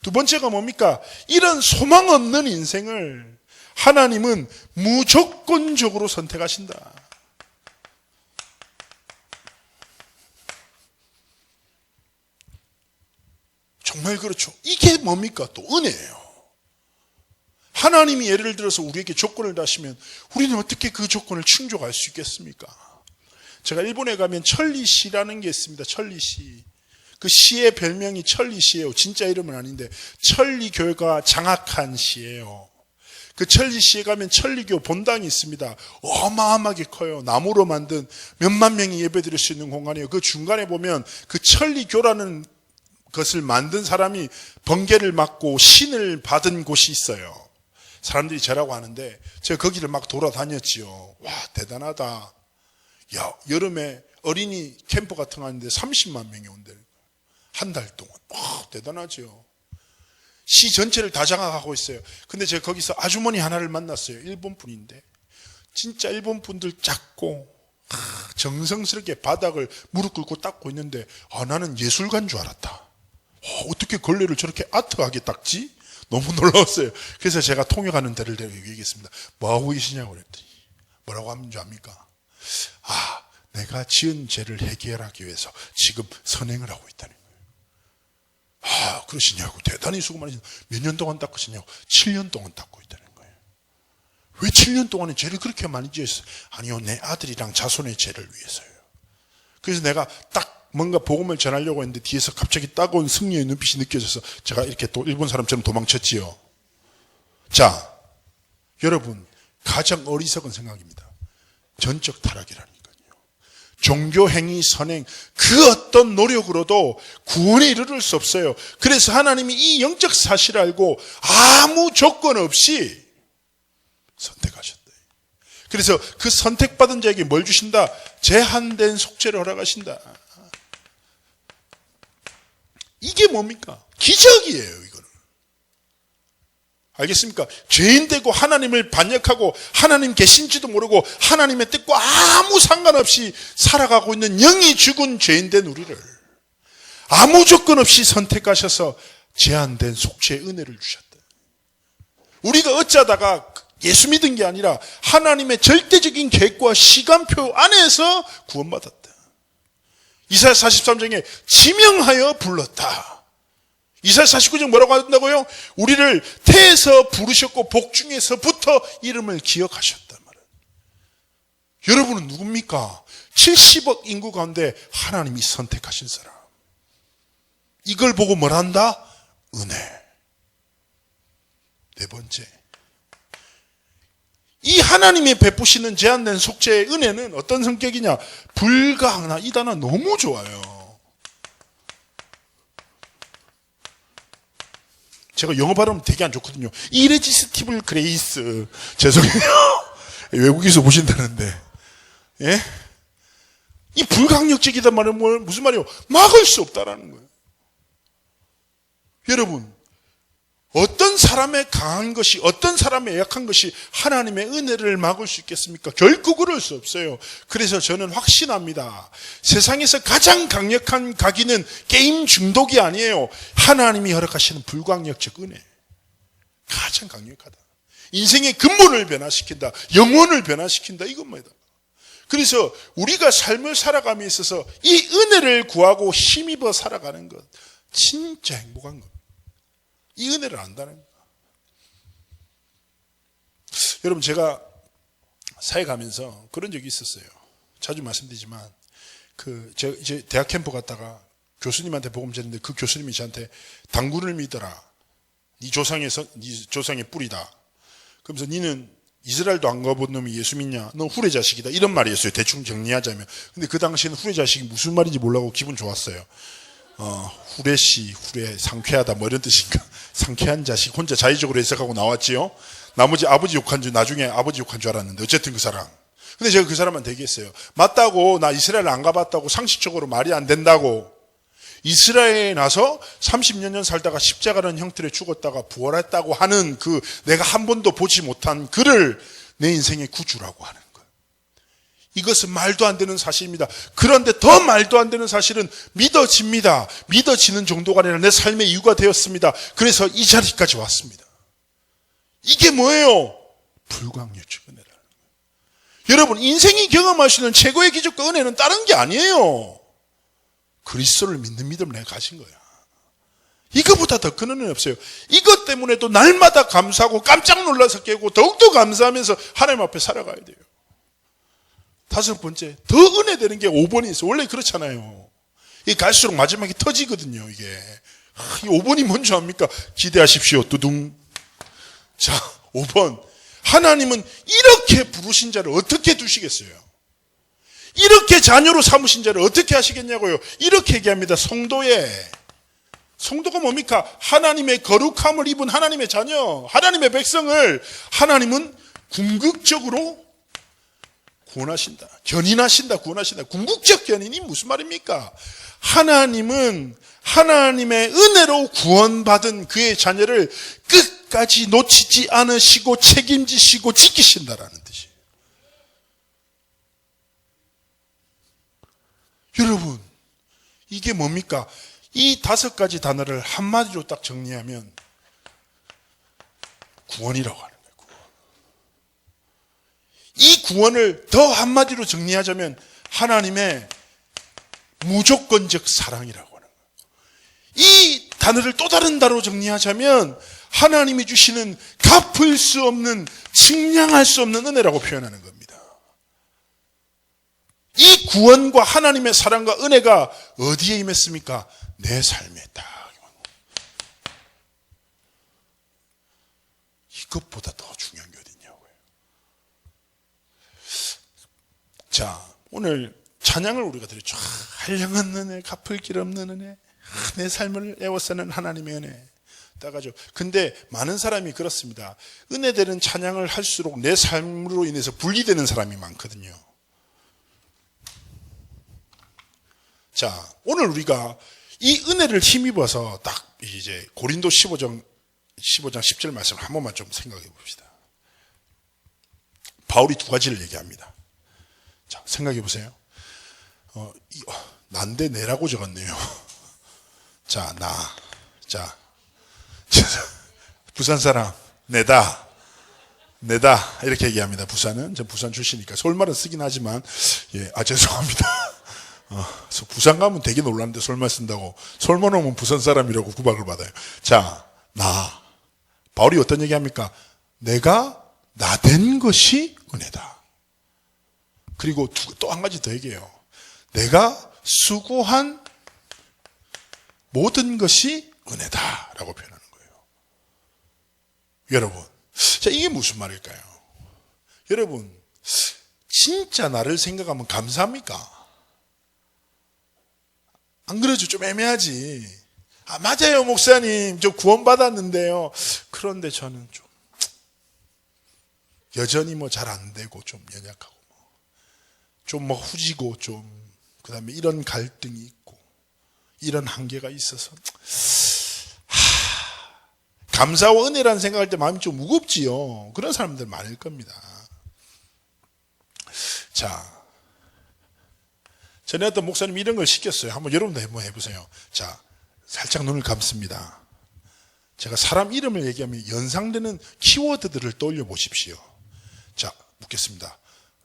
두 번째가 뭡니까? 이런 소망 없는 인생을 하나님은 무조건적으로 선택하신다. 정말 그렇죠. 이게 뭡니까? 또 은혜예요. 하나님이 예를 들어서 우리에게 조건을 다시면 우리는 어떻게 그 조건을 충족할 수 있겠습니까? 제가 일본에 가면 천리시라는 게 있습니다. 천리시. 그 시의 별명이 천리시예요. 진짜 이름은 아닌데 천리교회가 장악한 시예요. 그 천리시에 가면 천리교 본당이 있습니다. 어마어마하게 커요. 나무로 만든 몇만 명이 예배드릴 수 있는 공간이에요. 그 중간에 보면 그 천리교라는 것을 만든 사람이 번개를 맞고 신을 받은 곳이 있어요. 사람들이 저라고 하는데 제가 거기를 막 돌아다녔지요. 와, 대단하다. 야, 여름에 어린이 캠프 같은 거 하는데 30만 명이 온대요. 한 달 동안. 와, 대단하죠. 시 전체를 다 장악하고 있어요. 근데 제가 거기서 아주머니 하나를 만났어요. 일본 분인데 진짜 일본 분들 작고 정성스럽게 바닥을 무릎 꿇고 닦고 있는데 나는 예술가인 줄 알았다. 어떻게 걸레를 저렇게 아트하게 닦지? 너무 놀라웠어요. 그래서 제가 통역하는 데를 데리고 얘기했습니다. 뭐하고 계시냐고 그랬더니 뭐라고 하는 줄 압니까? 내가 지은 죄를 해결하기 위해서 지금 선행을 하고 있다는 거예요. 그러시냐고. 대단히 수고 많으시냐고. 몇 년 동안 닦으시냐고. 7년 동안 닦고 있다는 거예요. 왜 7년 동안에 죄를 그렇게 많이 지었어요? 아니요, 내 아들이랑 자손의 죄를 위해서요. 그래서 내가 딱 뭔가 복음을 전하려고 했는데 뒤에서 갑자기 따가운 승리의 눈빛이 느껴져서 제가 이렇게 또 일본 사람처럼 도망쳤지요. 자, 여러분, 가장 어리석은 생각입니다. 전적 타락이라니까요. 종교 행위, 선행, 그 어떤 노력으로도 구원에 이르를 수 없어요. 그래서 하나님이 이 영적 사실을 알고 아무 조건 없이 선택하셨다. 그래서 그 선택받은 자에게 뭘 주신다? 제한된 속죄를 허락하신다. 이게 뭡니까? 기적이에요, 이거는. 알겠습니까? 죄인 되고 하나님을 반역하고 하나님 계신지도 모르고 하나님의 뜻과 아무 상관없이 살아가고 있는 영이 죽은 죄인 된 우리를 아무 조건 없이 선택하셔서 제한된 속죄의 은혜를 주셨다. 우리가 어쩌다가 예수 믿은 게 아니라 하나님의 절대적인 계획과 시간표 안에서 구원받았다. 이사야 43장에 지명하여 불렀다. 이사야 49장 뭐라고 한다고요? 우리를 태에서 부르셨고 복중에서부터 이름을 기억하셨단 말이에요. 여러분은 누굽니까? 70억 인구 가운데 하나님이 선택하신 사람. 이걸 보고 뭘 한다? 은혜. 네 번째, 이 하나님이 베푸시는 제한된 속죄의 은혜는 어떤 성격이냐? 불가항나. 이 단어 너무 좋아요. 제가 영어 발음 되게 안 좋거든요. 이레지스티블 그레이스. 죄송해요. 외국에서 보신다는데. 예? 이 불강력적이단 말은 무슨 말이에요? 막을 수 없다라는 거예요. 여러분, 어떤 사람의 강한 것이, 어떤 사람의 약한 것이 하나님의 은혜를 막을 수 있겠습니까? 결코 그럴 수 없어요. 그래서 저는 확신합니다. 세상에서 가장 강력한 가기는 게임 중독이 아니에요. 하나님이 허락하시는 불강력적 은혜. 가장 강력하다. 인생의 근본을 변화시킨다. 영혼을 변화시킨다. 이겁니다. 그래서 우리가 삶을 살아감에 있어서 이 은혜를 구하고 힘입어 살아가는 것, 진짜 행복한 것. 이 은혜를 안다는 거예요. 여러분, 제가 사회 가면서 그런 적이 있었어요. 자주 말씀드리지만, 제가 이제 대학 캠프 갔다가 교수님한테 복음 전했는데 그 교수님이 저한테 당군을 믿어라. 네 조상의 뿌리다. 그러면서 니는 이스라엘도 안 가본 놈이 예수 믿냐? 넌 후레 자식이다. 이런 말이었어요. 대충 정리하자면. 근데 그 당시에는 후레 자식이 무슨 말인지 몰라고 기분 좋았어요. 후레씨, 후레, 상쾌하다, 뭐 이런 뜻인가. 상쾌한 자식, 혼자 자의적으로 해석하고 나왔지요. 나머지 아버지 욕한 줄, 나중에 아버지 욕한 줄 알았는데, 어쨌든 그 사람. 근데 제가 그 사람한테 얘기했어요. 맞다고, 나 이스라엘 안 가봤다고, 상식적으로 말이 안 된다고. 이스라엘에 나서 30여 년 살다가 십자가라는 형태로 죽었다가 부활했다고 하는 내가 한 번도 보지 못한 그를 내 인생의 구주라고 하는 거예요. 이것은 말도 안 되는 사실입니다. 그런데 더 말도 안 되는 사실은 믿어집니다. 믿어지는 정도가 아니라 내 삶의 이유가 되었습니다. 그래서 이 자리까지 왔습니다. 이게 뭐예요? 불광유적 은혜라는 거예요. 여러분, 인생이 경험할 수 있는 최고의 기적과 은혜는 다른 게 아니에요. 그리스도를 믿는 믿음을 내가 가진 거야. 이거보다 더 큰 은혜는 없어요. 이것 때문에도 날마다 감사하고 깜짝 놀라서 깨고 더욱더 감사하면서 하나님 앞에 살아가야 돼요. 5번째, 더 은혜되는 게 5번이 있어요. 원래 그렇잖아요. 이게 갈수록 마지막에 터지거든요, 이게. 이 5번이 뭔지 압니까? 기대하십시오, 두둥. 자, 5번. 하나님은 이렇게 부르신 자를 어떻게 두시겠어요? 이렇게 자녀로 삼으신 자를 어떻게 하시겠냐고요? 이렇게 얘기합니다. 성도가 뭡니까? 하나님의 거룩함을 입은 하나님의 자녀, 하나님의 백성을 하나님은 궁극적으로 구원하신다. 견인하신다. 구원하신다. 궁극적 견인이 무슨 말입니까? 하나님은 하나님의 은혜로 구원받은 그의 자녀를 끝까지 놓치지 않으시고 책임지시고 지키신다라는 뜻이에요. 여러분, 이게 뭡니까? 이 5가지 단어를 한마디로 딱 정리하면 구원이라고 하는 거예요. 구원. 이 구원을 더 한마디로 정리하자면 하나님의 무조건적 사랑이라고 하는 거예요. 이 단어를 또 다른 단어로 정리하자면 하나님이 주시는 갚을 수 없는, 측량할 수 없는 은혜라고 표현하는 겁니다. 이 구원과 하나님의 사랑과 은혜가 어디에 임했습니까? 내 삶에 딱. 이것보다 더 중요한 게 어디 있냐고요. 자, 오늘 찬양을 우리가 드렸죠. 한량한 은혜, 갚을 길 없는 은혜, 내 삶을 애워쓰는 하나님의 은혜. 따가죠. 근데 많은 사람이 그렇습니다. 은혜되는 찬양을 할수록 내 삶으로 인해서 분리되는 사람이 많거든요. 자, 오늘 우리가 이 은혜를 힘입어서 딱 이제 고린도 15장 10절 말씀을 한 번만 좀 생각해 봅시다. 바울이 2가지를 얘기합니다. 자, 생각해 보세요. 난데 내라고 적었네요. 자, 자, 부산 사람, 내다. 이렇게 얘기합니다. 부산은. 전 부산 출신이니까. 서울말은 쓰긴 하지만, 죄송합니다. 부산 가면 되게 놀랐는데 서울말 쓴다고. 서울말 오면 부산 사람이라고 구박을 받아요. 자, 바울이 어떤 얘기 합니까? 내가 나된 것이 은혜다. 그리고 또 한 가지 더 얘기해요. 내가 수고한 모든 것이 은혜다라고 표현하는 거예요. 여러분, 자, 이게 무슨 말일까요? 여러분, 진짜 나를 생각하면 감사합니까? 안 그러죠? 좀 애매하지. 아, 맞아요, 목사님. 저 구원받았는데요. 그런데 저는 좀 여전히 뭐 잘 안 되고 좀 연약하고 좀 뭐 후지고 좀 그다음에 이런 갈등이 있고 이런 한계가 있어서 감사와 은혜라는 생각할 때 마음이 좀 무겁지요. 그런 사람들 많을 겁니다. 자, 전에 어떤 목사님이 이런 걸 시켰어요. 여러분도 한번 해보세요. 자, 살짝 눈을 감습니다. 제가 사람 이름을 얘기하면 연상되는 키워드들을 떠올려 보십시오. 자, 묻겠습니다.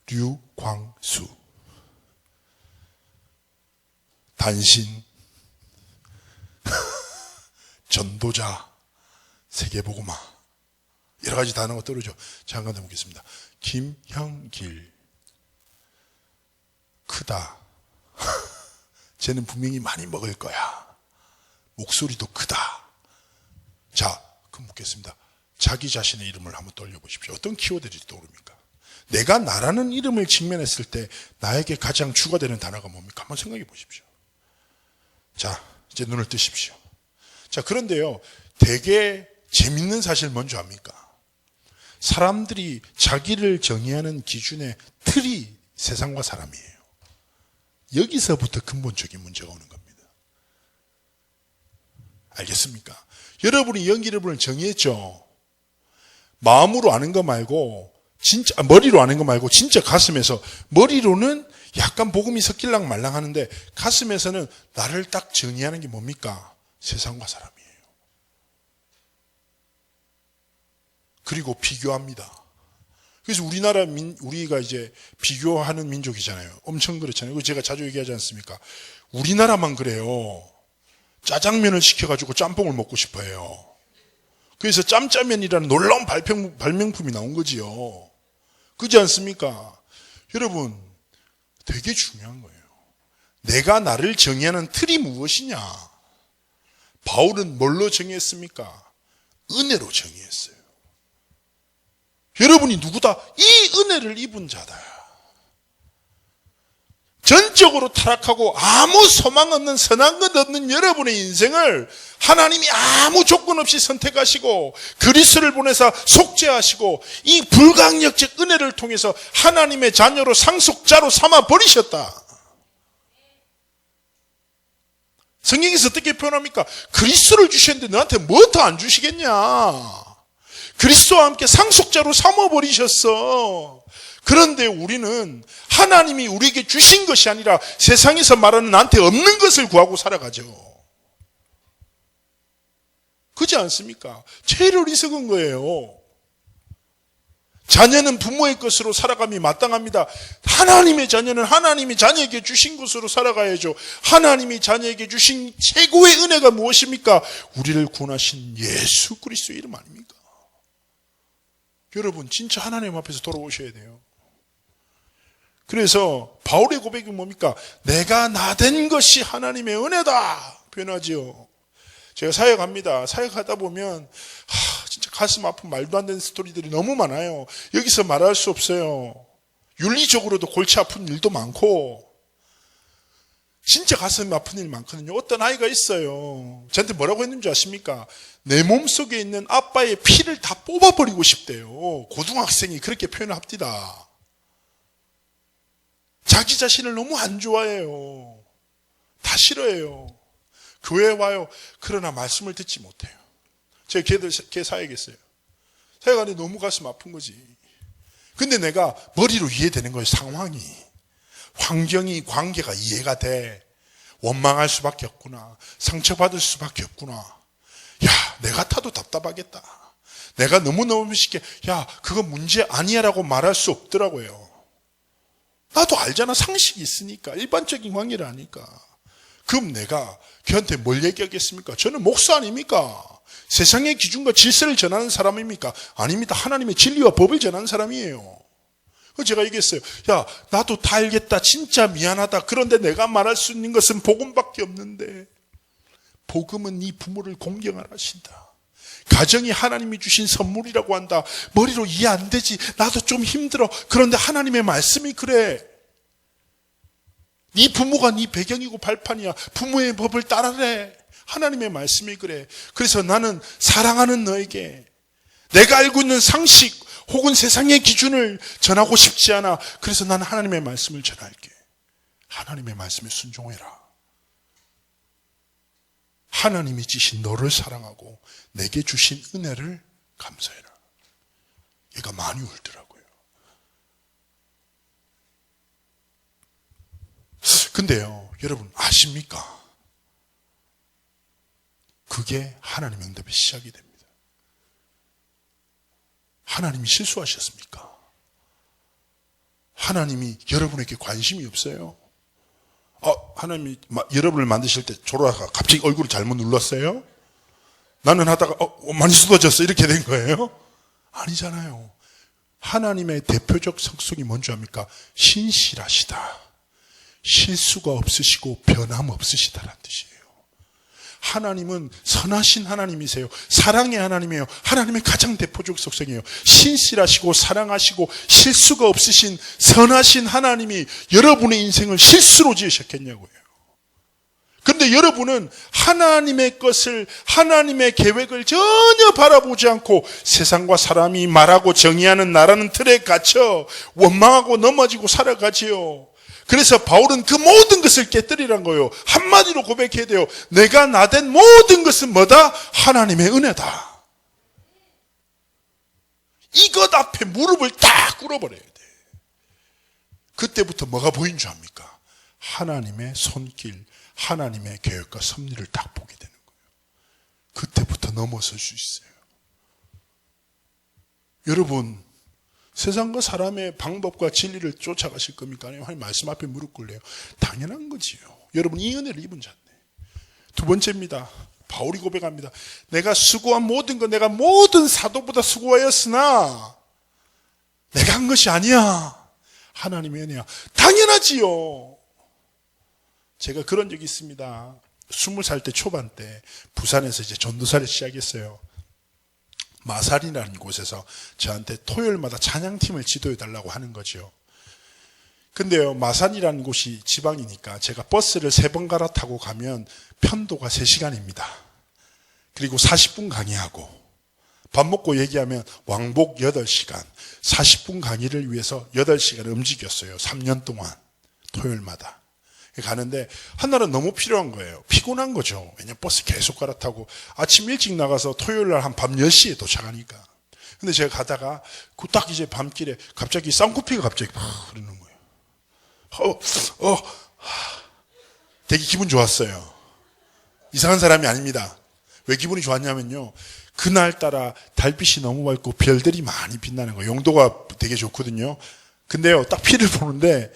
류광수, 단신, 전도자, 세계복음화, 여러 가지 단어가 떠오르죠. 자, 한 가지 묻겠습니다. 김형길, 크다. 쟤는 분명히 많이 먹을 거야. 목소리도 크다. 자, 그럼 묻겠습니다. 자기 자신의 이름을 한번 떠올려 보십시오. 어떤 키워드들이 떠오릅니까? 내가 나라는 이름을 직면했을 때 나에게 가장 추가되는 단어가 뭡니까? 한번 생각해 보십시오. 자, 이제 눈을 뜨십시오. 자, 그런데요, 되게 재밌는 사실 뭔지 압니까? 사람들이 자기를 정의하는 기준의 틀이 세상과 사람이에요. 여기서부터 근본적인 문제가 오는 겁니다. 알겠습니까? 여러분이 연기 여러분을 정의했죠? 마음으로 아는 거 말고, 진짜, 머리로 아는 거 말고, 진짜 가슴에서, 머리로는 약간 복음이 섞일랑 말랑 하는데, 가슴에서는 나를 딱 정의하는 게 뭡니까? 세상과 사람이에요. 그리고 비교합니다. 그래서 우리가 이제 비교하는 민족이잖아요. 엄청 그렇잖아요. 그거 제가 자주 얘기하지 않습니까? 우리나라만 그래요. 짜장면을 시켜가지고 짬뽕을 먹고 싶어 해요. 그래서 짬짜면이라는 놀라운 발명품이 나온 거지요. 그렇지 않습니까? 여러분, 되게 중요한 거예요. 내가 나를 정의하는 틀이 무엇이냐? 바울은 뭘로 정의했습니까? 은혜로 정의했어요. 여러분이 누구다? 이 은혜를 입은 자다. 전적으로 타락하고 아무 소망 없는 선한 것 없는 여러분의 인생을 하나님이 아무 조건 없이 선택하시고 그리스도를 보내사 속죄하시고 이 불강력적 은혜를 통해서 하나님의 자녀로 상속자로 삼아 버리셨다. 성경에서 어떻게 표현합니까? 그리스도를 주셨는데 너한테 뭐 더 안 주시겠냐? 그리스도와 함께 상속자로 삼아버리셨어. 그런데 우리는 하나님이 우리에게 주신 것이 아니라 세상에서 말하는 나한테 없는 것을 구하고 살아가죠. 그렇지 않습니까? 제일 어리석은 거예요. 자녀는 부모의 것으로 살아감이 마땅합니다. 하나님의 자녀는 하나님이 자녀에게 주신 것으로 살아가야죠. 하나님이 자녀에게 주신 최고의 은혜가 무엇입니까? 우리를 구원하신 예수 그리스도의 이름 아닙니까? 여러분, 진짜 하나님 앞에서 돌아오셔야 돼요. 그래서 바울의 고백이 뭡니까? 내가 나된 것이 하나님의 은혜다 표현하지요. 제가 사역합니다. 사역하다 보면 진짜 가슴 아픈 말도 안 되는 스토리들이 너무 많아요. 여기서 말할 수 없어요. 윤리적으로도 골치 아픈 일도 많고 진짜 가슴 아픈 일 많거든요. 어떤 아이가 있어요. 저한테 뭐라고 했는지 아십니까? 내 몸속에 있는 아빠의 피를 다 뽑아버리고 싶대요. 고등학생이 그렇게 표현을 합디다. 자기 자신을 너무 안 좋아해요. 다 싫어해요. 교회에 와요. 그러나 말씀을 듣지 못해요. 제가 걔 사역했어요. 사역하는데 너무 가슴 아픈 거지. 근데 내가 머리로 이해되는 거예요. 상황이. 환경이, 관계가 이해가 돼. 원망할 수밖에 없구나. 상처받을 수밖에 없구나. 야, 내 같아도 답답하겠다. 내가 너무너무 쉽게 야, 그거 문제 아니야 라고 말할 수 없더라고요. 나도 알잖아. 상식이 있으니까. 일반적인 관계를 아니까. 그럼 내가 걔한테 뭘 얘기하겠습니까? 저는 목사 아닙니까? 세상의 기준과 질서를 전하는 사람입니까? 아닙니다. 하나님의 진리와 법을 전하는 사람이에요. 제가 얘기했어요. 야, 나도 다 알겠다. 진짜 미안하다. 그런데 내가 말할 수 있는 것은 복음밖에 없는데 복음은 네 부모를 공경하라 하신다. 가정이 하나님이 주신 선물이라고 한다. 머리로 이해 안 되지. 나도 좀 힘들어. 그런데 하나님의 말씀이 그래. 네 부모가 네 배경이고 발판이야. 부모의 법을 따라래. 하나님의 말씀이 그래. 그래서 나는 사랑하는 너에게 내가 알고 있는 상식 혹은 세상의 기준을 전하고 싶지 않아. 그래서 나는 하나님의 말씀을 전할게. 하나님의 말씀에 순종해라. 하나님이 주신 너를 사랑하고 내게 주신 은혜를 감사해라. 얘가 많이 울더라고요. 근데요, 여러분 아십니까? 그게 하나님의 응답의 시작이 됩니다. 하나님이 실수하셨습니까? 하나님이 여러분에게 관심이 없어요? 하나님이 여러분을 만드실 때 졸아가 갑자기 얼굴을 잘못 눌렀어요? 나는 하다가 많이 쏟아졌어 이렇게 된 거예요? 아니잖아요. 하나님의 대표적 성격이 뭔지 압니까? 신실하시다. 실수가 없으시고 변함 없으시다라는 뜻이에요. 하나님은 선하신 하나님이세요. 사랑의 하나님이에요. 하나님의 가장 대표적 속성이에요. 신실하시고 사랑하시고 실수가 없으신 선하신 하나님이 여러분의 인생을 실수로 지으셨겠냐고요. 그런데 여러분은 하나님의 것을, 하나님의 계획을 전혀 바라보지 않고 세상과 사람이 말하고 정의하는 나라는 틀에 갇혀 원망하고 넘어지고 살아가지요. 그래서 바울은 그 모든 것을 깨뜨리란 거예요. 한마디로 고백해야 돼요. 내가 나된 모든 것은 뭐다? 하나님의 은혜다. 이것 앞에 무릎을 딱 꿇어버려야 돼. 그때부터 뭐가 보인 줄 압니까? 하나님의 손길, 하나님의 계획과 섭리를 딱 보게 되는 거예요. 그때부터 넘어설 수 있어요. 여러분, 세상과 사람의 방법과 진리를 쫓아가실 겁니까? 아니면 하나님 말씀 앞에 무릎 꿇래요? 당연한 거지요. 여러분 이 은혜를 입은 자인데. 두 번째입니다. 바울이 고백합니다. 내가 수고한 모든 것, 내가 모든 사도보다 수고하였으나 내가 한 것이 아니야. 하나님의 은혜야. 당연하지요. 제가 그런 적이 있습니다. 20살 때 초반 때 부산에서 이제 전도사를 시작했어요. 마산이라는 곳에서 저한테 토요일마다 찬양팀을 지도해달라고 하는 거죠. 근데요, 마산이라는 곳이 지방이니까 제가 버스를 3번 갈아타고 가면 편도가 3시간입니다. 그리고 40분 강의하고 밥 먹고 얘기하면 왕복 8시간, 40분 강의를 위해서 8시간을 움직였어요. 3년 동안 토요일마다. 가는데 한날은 너무 필요한 거예요. 피곤한 거죠. 왜냐면 버스 계속 갈아타고 아침 일찍 나가서 토요일날 한 밤 10시에 도착하니까. 근데 제가 가다가 그 딱 이제 밤길에 갑자기 쌍코피가 갑자기 막 흐르는 거예요. 되게 기분 좋았어요. 이상한 사람이 아닙니다. 왜 기분이 좋았냐면요, 그날따라 달빛이 너무 밝고 별들이 많이 빛나는 거예요. 용도가 되게 좋거든요. 근데요, 딱 피를 보는데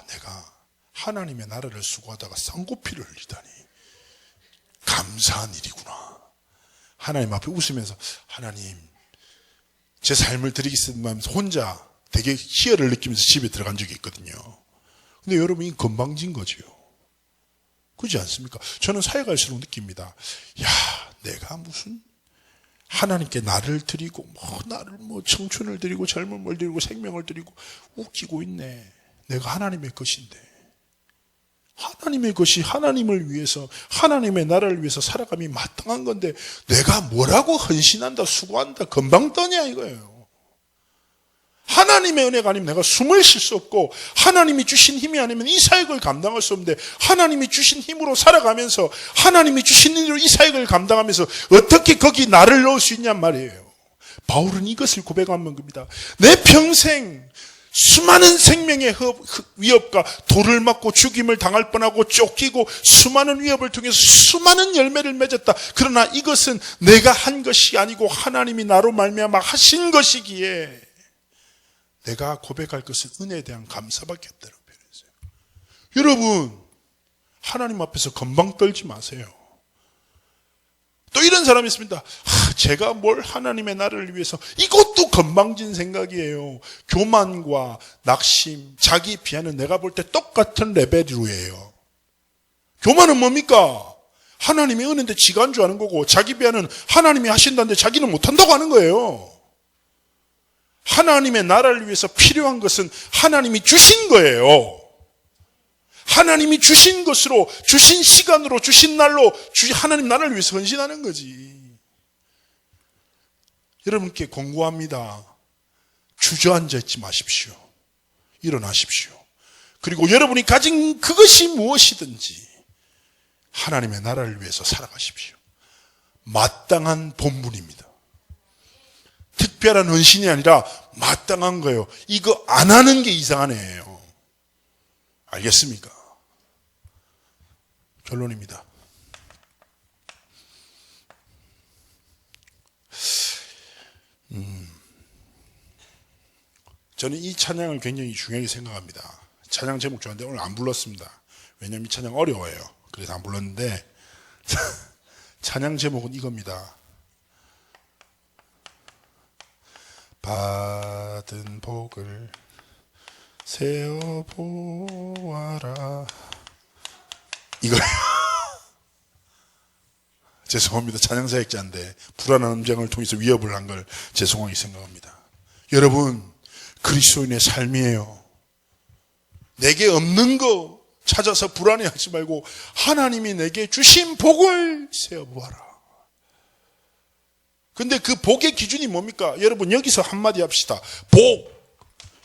내가 하나님의 나라를 수고하다가 쌍코피를 흘리다니 감사한 일이구나. 하나님 앞에 웃으면서 하나님 제 삶을 드리겠습니다 하면서 혼자 되게 희열을 느끼면서 집에 들어간 적이 있거든요. 근데 여러분 이 건방진 거지요. 그렇지 않습니까? 저는 사회 갈수록 느낍니다. 내가 무슨 하나님께 나를 드리고 나를 청춘을 드리고 젊음을 드리고 생명을 드리고 웃기고 있네. 내가 하나님의 것인데. 하나님의 것이 하나님을 위해서, 하나님의 나라를 위해서 살아감이 마땅한 건데 내가 뭐라고 헌신한다, 수고한다, 금방 떠냐 이거예요. 하나님의 은혜가 아니면 내가 숨을 쉴 수 없고, 하나님이 주신 힘이 아니면 이 사역을 감당할 수 없는데, 하나님이 주신 힘으로 살아가면서, 하나님이 주신 힘으로 이 사역을 감당하면서 어떻게 거기 나를 넣을 수 있냔 말이에요. 바울은 이것을 고백하는 겁니다. 내 평생 수많은 생명의 위협과 돌을 맞고 죽임을 당할 뻔하고 쫓기고 수많은 위협을 통해서 수많은 열매를 맺었다. 그러나 이것은 내가 한 것이 아니고 하나님이 나로 말미암아 하신 것이기에 내가 고백할 것은 은혜에 대한 감사밖에 없다고 표현했어요. 여러분, 하나님 앞에서 건방 떨지 마세요. 또 이런 사람이 있습니다. 제가 뭘 하나님의 나라를 위해서, 이것도 건방진 생각이에요. 교만과 낙심, 자기 비하는 내가 볼 때 똑같은 레벨이에요. 교만은 뭡니까? 하나님의 은혜인데 지가 한 줄 아는 거고, 자기 비하는 하나님이 하신다는데 자기는 못한다고 하는 거예요. 하나님의 나라를 위해서 필요한 것은 하나님이 주신 거예요. 하나님이 주신 것으로, 주신 시간으로, 주신 날로 하나님 나라를 위해서 헌신하는 거지. 여러분께 권고합니다. 주저앉아 있지 마십시오. 일어나십시오. 그리고 여러분이 가진 그것이 무엇이든지 하나님의 나라를 위해서 살아가십시오. 마땅한 본분입니다. 특별한 헌신이 아니라 마땅한 거예요. 이거 안 하는 게 이상한 애예요. 알겠습니까? 결론입니다. 저는 이 찬양을 굉장히 중요하게 생각합니다. 찬양 제목 좋아하는데 오늘 안 불렀습니다. 왜냐하면 이 찬양 어려워요. 그래서 안 불렀는데 찬양 제목은 이겁니다. 받은 복을 세어보아라. 이거예요. 죄송합니다. 찬양사역자인데 불안한 음장을 통해서 위협을 한 걸 죄송하게 생각합니다. 여러분, 그리스도인의 삶이에요. 내게 없는 거 찾아서 불안해하지 말고 하나님이 내게 주신 복을 세어보아라. 근데 그 복의 기준이 뭡니까? 여러분, 여기서 한마디 합시다. 복.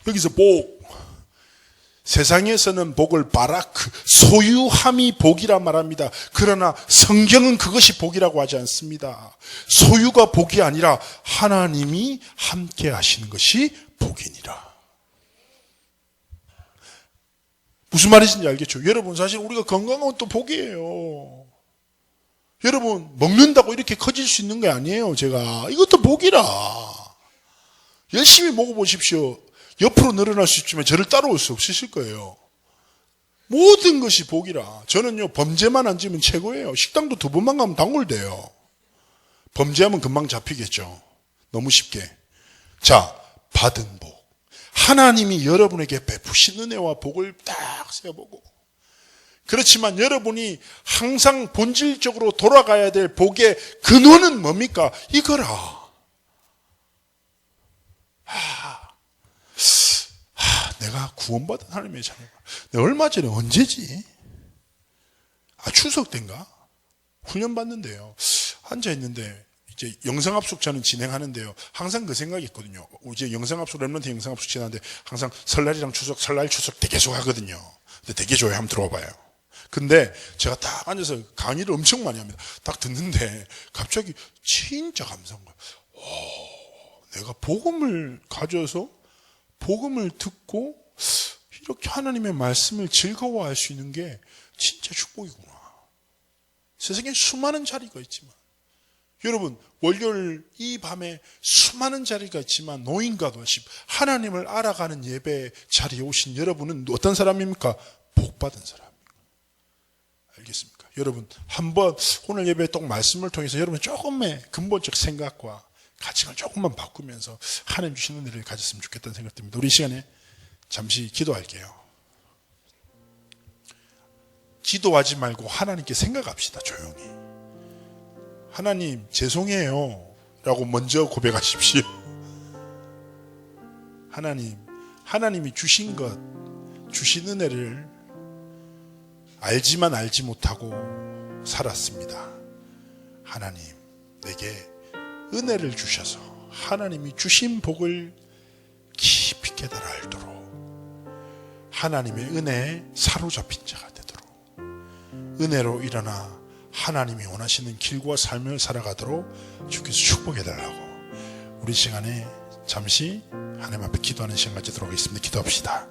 여기서 복. 세상에서는 복을 바라크, 소유함이 복이라 말합니다. 그러나 성경은 그것이 복이라고 하지 않습니다. 소유가 복이 아니라 하나님이 함께 하시는 것이 복이니라. 무슨 말인지 알겠죠? 여러분, 사실 우리가 건강한 것도 복이에요. 여러분, 먹는다고 이렇게 커질 수 있는 게 아니에요. 제가 이것도 복이라. 열심히 먹어보십시오. 옆으로 늘어날 수 있지만 저를 따라올 수 없으실 거예요. 모든 것이 복이라. 저는요, 범죄만 안 지면 최고예요. 식당도 2번만 가면 단골돼요. 범죄하면 금방 잡히겠죠. 너무 쉽게. 자, 받은 복. 하나님이 여러분에게 베푸신 은혜와 복을 딱 세어보고, 그렇지만 여러분이 항상 본질적으로 돌아가야 될 복의 근원은 뭡니까? 이거라. 내가 구원받은 하나님의 자녀가. 내가 얼마 전에 언제지? 추석 때인가? 훈련 받는데요. 앉아있는데, 이제 영상합숙 저는 진행하는데요. 항상 그 생각이 있거든요. 이제 영상합숙, 랩런트 영상합숙 지나는데 항상 설날이랑 추석, 설날 추석 때 계속 하거든요. 근데 되게 좋아요. 한번 들어봐 봐요. 근데 제가 딱 앉아서 강의를 엄청 많이 합니다. 딱 듣는데 갑자기 진짜 감사한 거예요. 내가 복음을 가져서 복음을 듣고 이렇게 하나님의 말씀을 즐거워할 수 있는 게 진짜 축복이구나. 세상에 수많은 자리가 있지만, 여러분, 월요일 이 밤에 수많은 자리가 있지만 노인과 도십 하나님을 알아가는 예배 자리에 오신 여러분은 어떤 사람입니까? 복받은 사람입니다. 알겠습니까? 여러분, 한번 오늘 예배 딱 말씀을 통해서 여러분 조금의 근본적 생각과 가치관을 조금만 바꾸면서 하나님 주시는 은혜를 가졌으면 좋겠다는 생각 듭니다. 우리 이 시간에 잠시 기도할게요. 기도하지 말고 하나님께 생각합시다. 조용히. 하나님 죄송해요 라고 먼저 고백하십시오. 하나님이 주신 것, 주신 은혜를 알지만 알지 못하고 살았습니다. 하나님, 내게 은혜를 주셔서 하나님이 주신 복을 깊이 깨달아 알도록, 하나님의 은혜에 사로잡힌 자가 되도록, 은혜로 일어나 하나님이 원하시는 길과 삶을 살아가도록 주께서 축복해달라고, 우리 시간에 잠시 하나님 앞에 기도하는 시간 가지도록 하겠습니다. 기도합시다.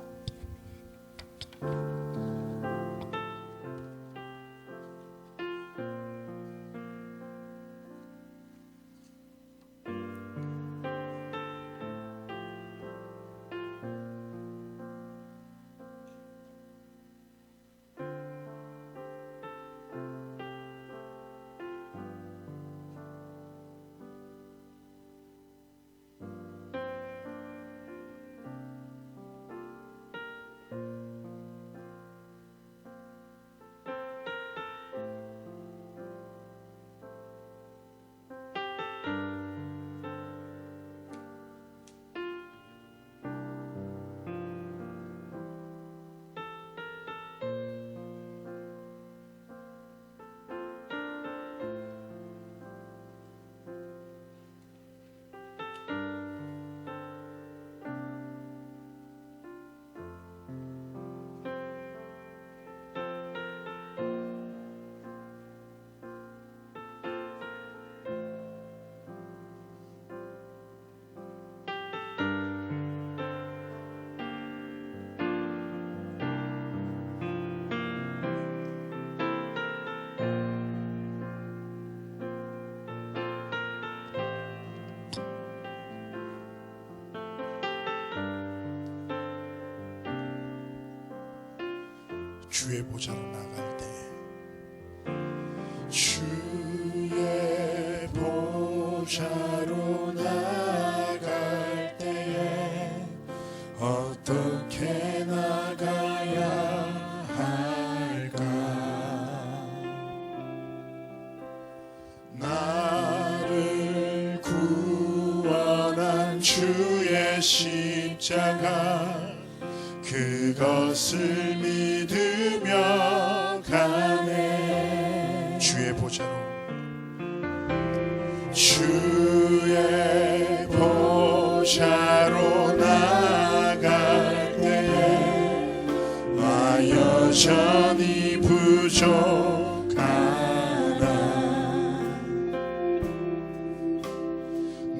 주의 보좌로 나갈 때, 주의 보좌로 나갈 때에 어떻게 나가야 할까? 나를 구원한 주의 십자가, 그것을 믿으며 가네. 주의 보좌로, 주의 보좌로 나갈 때에 나 여전히 부족하나.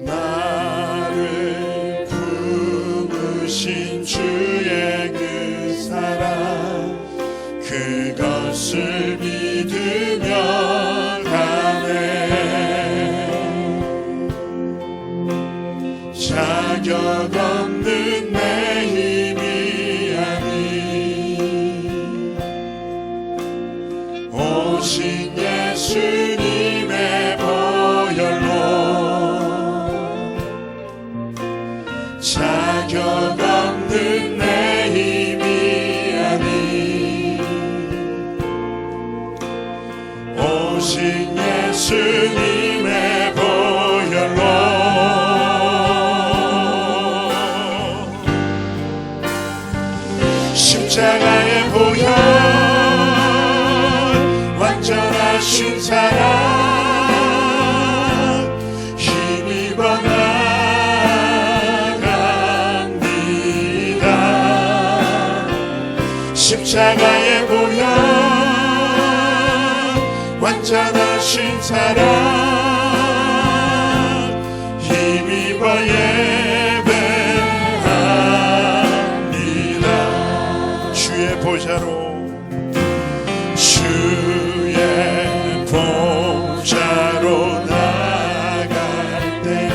나를 품으신 주의 그 사랑, 그것을 믿으며 가네. 자격 없는 내 힘이 아닌 오직 예수님의 보혈로, 자격 없는 내 힘이 아닌 오직 예수님의 보혈로. 십자가의 보혈, 완전하신 사랑, 힘입어 나갑니다. 십자가의 보혈, 완전하신 사랑, 힘입어 주의 보좌로, 주의 보좌로 나갈 때에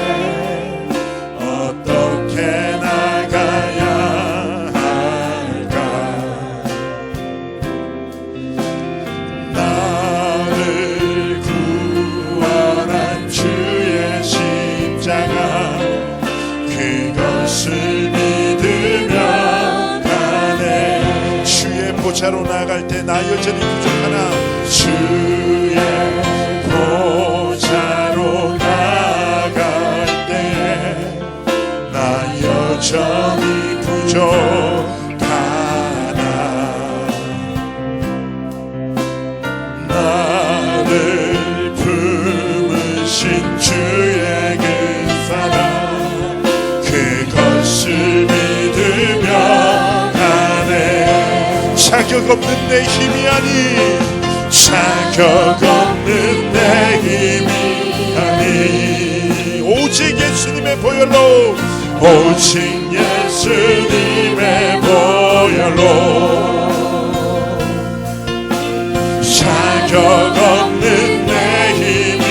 어떻게 나가야 할까? 나를 구원한 주의 십자가, 그것을 믿으며 보좌로 나갈 때 나 여전히 부족하나. 주의 보좌로 나갈 때 나 여전히 부족하나. 나를 품으신 주의 그 사랑, 그것을 믿으며 자격 없는 내 힘이 아닌, 자격 없는 내 힘이 아닌 오직 예수님의 보혈로, 오직 예수님의 보혈로, 자격 없는 내 힘이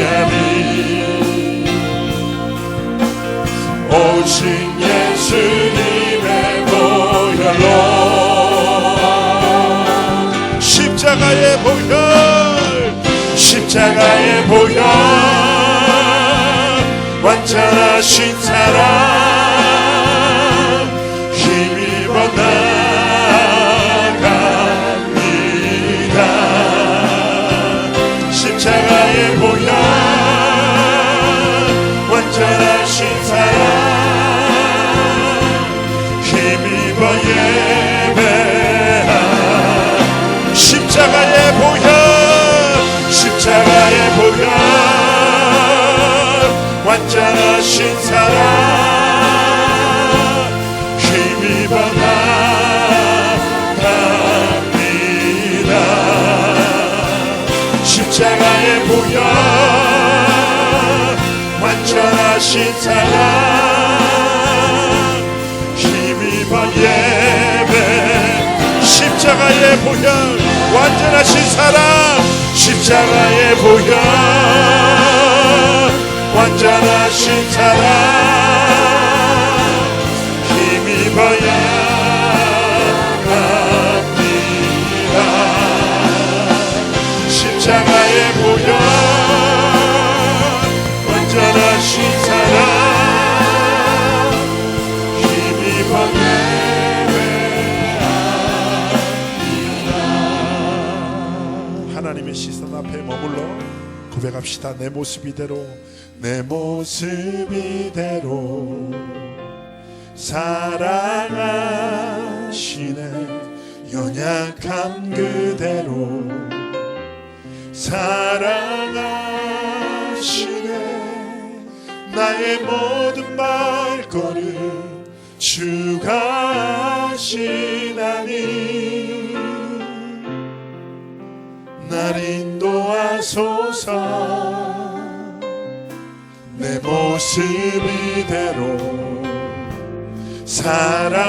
아닌 오직 예수님의 보혈로. 십자가의 보혈, 십자가의 보혈, 완전하신 사랑, 힘입어 나갑니다. 십자가의 보혈, 완전하신 사랑, 힘입어 십자가의 보혈, 십자가의 보혈, 완전하신 사랑, 힘입어 나갑니다. 십자가의 보혈, 완전하신 사랑, 힘입어 십자가의 보혈, 완전하신 사랑, 십자가의 보혈, 완전하신 사랑, 힘입어야 합니다. 하나님의 시선 앞에 머물러 고백합시다. 내 모습 이대로, 내 모습 이대로 사랑하시네. 연약함 그대로 사랑하시네. 나의 모든 발걸음 주가 하시나니 날 인도하소서. 내 모습 이대로 사랑하시네.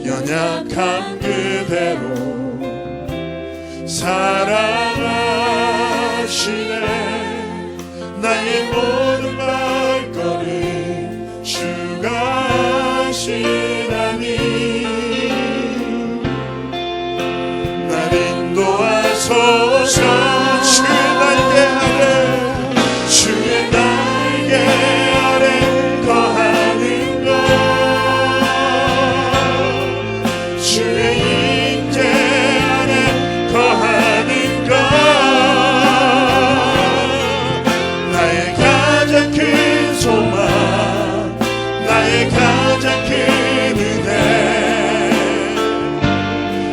연약함 그대로 사랑하시네. 나의 모든 발걸음 주가 하시나니 날 인도하소서. 주의 날개 아래 거하는 것, 주의 임재 안에 거하는 것, 나의 가장 큰 소망, 나의 가장 큰 은혜,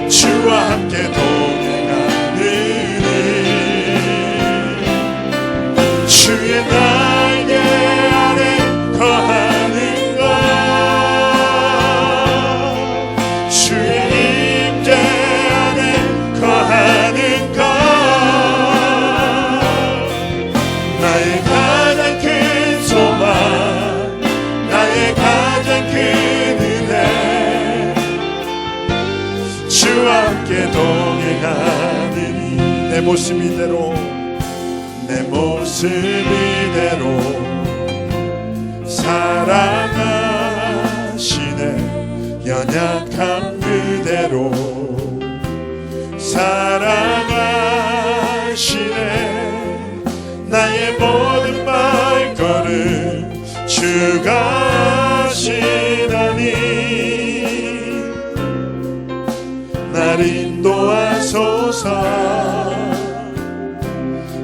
주와 함께 동행하는 주의 날개 아래 거하는 것, 주의 임재 안에 거하는 것, 나의 가장 큰 소망, 나의 가장 큰 은혜, 주와 함께 동행하느니 내 모습 이대로, 내 모습 이대로 사랑하시네. 연약함 그대로 사랑하시네. 나의 모든 발걸음 주가 하시나니 날 인도하소서.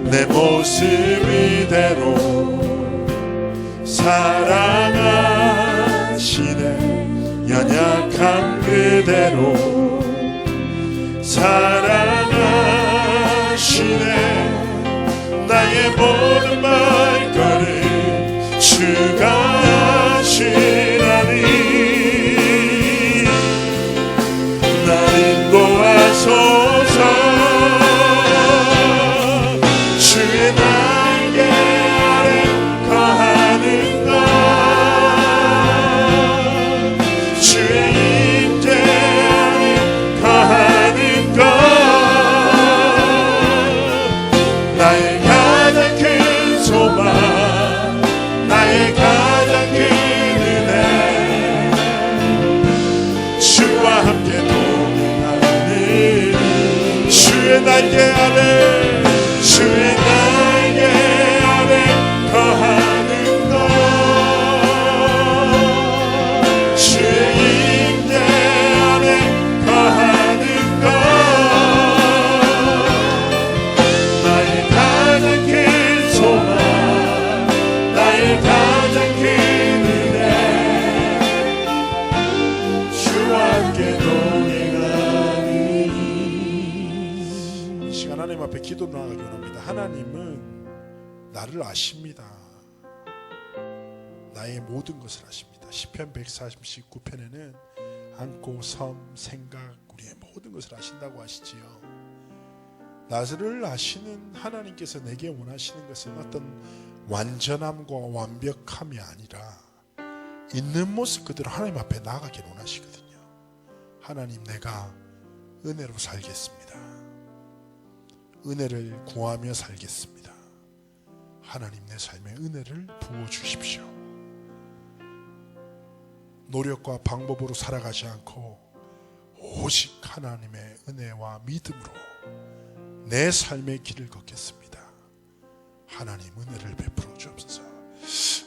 내 모습 이대로 사랑하시네. 연약함 그대로 사랑하시네. 나의 모든 발걸음 주가 하시나니 날 인도하소서. 주의 날개 아래 거하는 것, 주의 임재 안에 거하는 것, 나의 가장 큰 소망, 나의 가장 큰 은혜, 주와 함께 동행하는 주의 날개 아래, 주의 날개 아래 거하는 것, 주의 임재 안에 거하는 것, 나의 가장 큰 소망, 나의 가장 큰 은혜, 주와 함께 동행하니. 이 시간 하나님 앞에 기도 나아가기 원합니다. 하나님은 나를 아십니다. 나의 모든 것을 아십니다. 시편 139편에는 안고 섬 생각 우리의 모든 것을 아신다고 하시지요. 나를 아시는 하나님께서 내게 원하시는 것은 어떤 완전함과 완벽함이 아니라 있는 모습 그대로 하나님 앞에 나아가길 원하시거든요. 하나님, 내가 은혜로 살겠습니다. 은혜를 구하며 살겠습니다. 하나님, 내 삶에 은혜를 부어주십시오. 노력과 방법으로 살아가지 않고 오직 하나님의 은혜와 믿음으로 내 삶의 길을 걷겠습니다. 하나님, 은혜를 베풀어 주옵소서.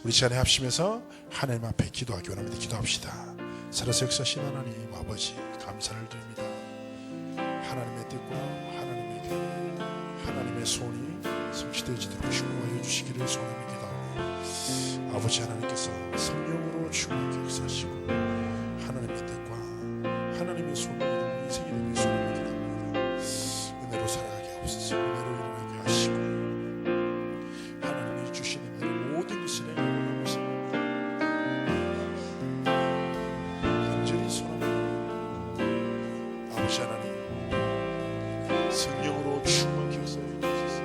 우리 시간에 합심해서 하나님 앞에 기도하기 원합니다. 기도합시다. 살아서 역사하신 하나님 아버지, 감사를 드립니다. 하나님의 뜻과 하나님의 계획, 하나님의 손이 성취되어지도록 축복하여 주시기를 소원합니다. 아버지 하나님께서 성령으로 충만하게 역사하시고 하나님의 뜻과 하나님의 손을 이루는 인생이 되길 소원합니다. 은혜로 살아가게 하옵소서. 은혜로 일어나게 하시고 하나님이 주시는 대로 모든 것을 행하고 나머지는 간절히 소원합니다. 아버지 하나님 성령으로 충만하게 역사하여 주옵소서.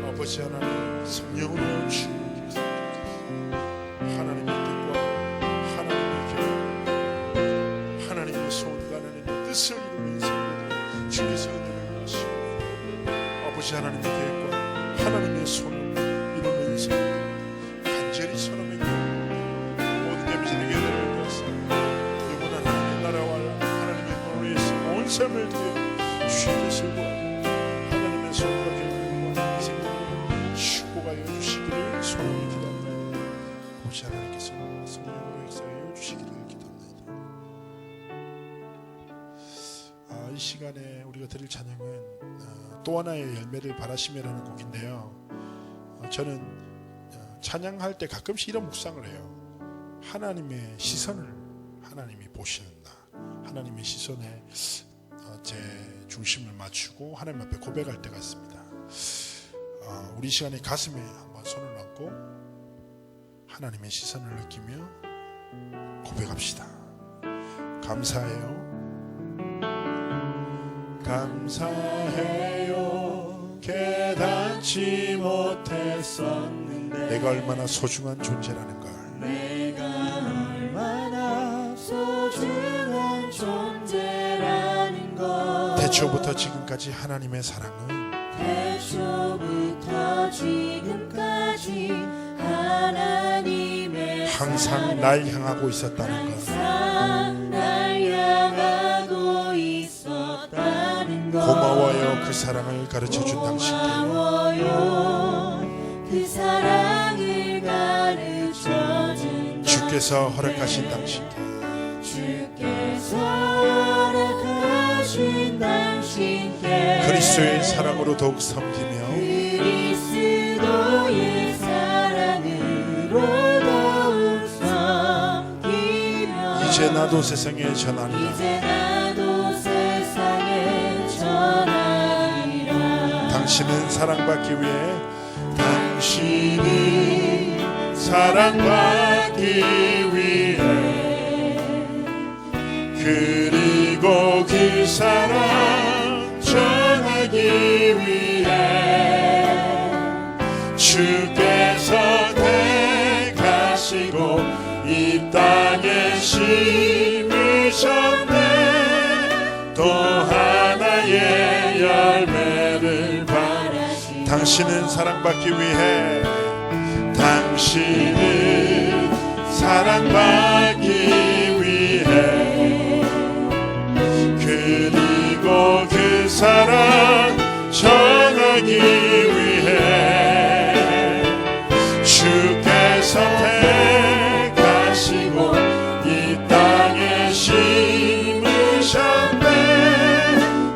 아버지 하나님 성령으로 충만하게 하나님의 뜻과 하나님의 계획, 하나님의 소원과 하나님의 뜻을 이루는 인생을 주께서 은혜를 하시고 아버지 하나님의 계획과 하나님의 손을 이루는 인생을 간절히 선언하며 모든 염전에게 은혜를 베어서 영원한 하나님의 나라와 하나님의 나라를 위해서 온 삶을 드려 주의 뜻을 구하고 하나님의 손과 계획과 인생을 축복하여 주시기를 소원히 기도합니다. 아버지 하나님께서 성령으로 역사하여 주시기를 기도합니다. 이 시간에 우리가 드릴 찬양은 또 하나의 열매를 바라시며라는 곡인데요. 저는 찬양할 때 가끔씩 이런 묵상을 해요. 하나님의 시선을 하나님이 보시는 나, 하나님의 시선에 제 중심을 맞추고 하나님 앞에 고백할 때가 있습니다. 우리 시간에 가슴에 한번 손을 얹고 하나님의 시선을 느끼며 고백합시다. 감사해요. 감사해요. 깨닫지 못했었는데 내가 얼마나 소중한 존재라는 걸. 내가 얼마나 소중한 존재라는 것. 태초부터 지금까지 하나님의 사랑은 태초부터 지금까지 하나님의 항상 날 향하고 있었다는 것. 항상 날 향하고 있었다는 것. 고마워요. 그 사랑을 가르쳐준 당신께. 고마워요. 그 사랑을 가르쳐준 주께서 허락하신 당신께. 주께서 허락하신 당신께 그리스도의 사랑으로 더욱 섬기며 그리스도의 사랑으로 더욱 섬기며 이제 나도 세상에 전하리라. 이제 나도 세상에 전하리라. 당신은 사랑받기 위해 당신이 사랑받기 위해 그리고 그 사랑 전하기 위해 주께서 택하시고 이 땅에 심으셨네. 또 하나의 열매를 바라시. 당신은 사랑받기 위해 당신은 사랑받기 위해 그리고 그 사랑 전하기 위해 주께서 택하시고 이 땅에 심으셨네.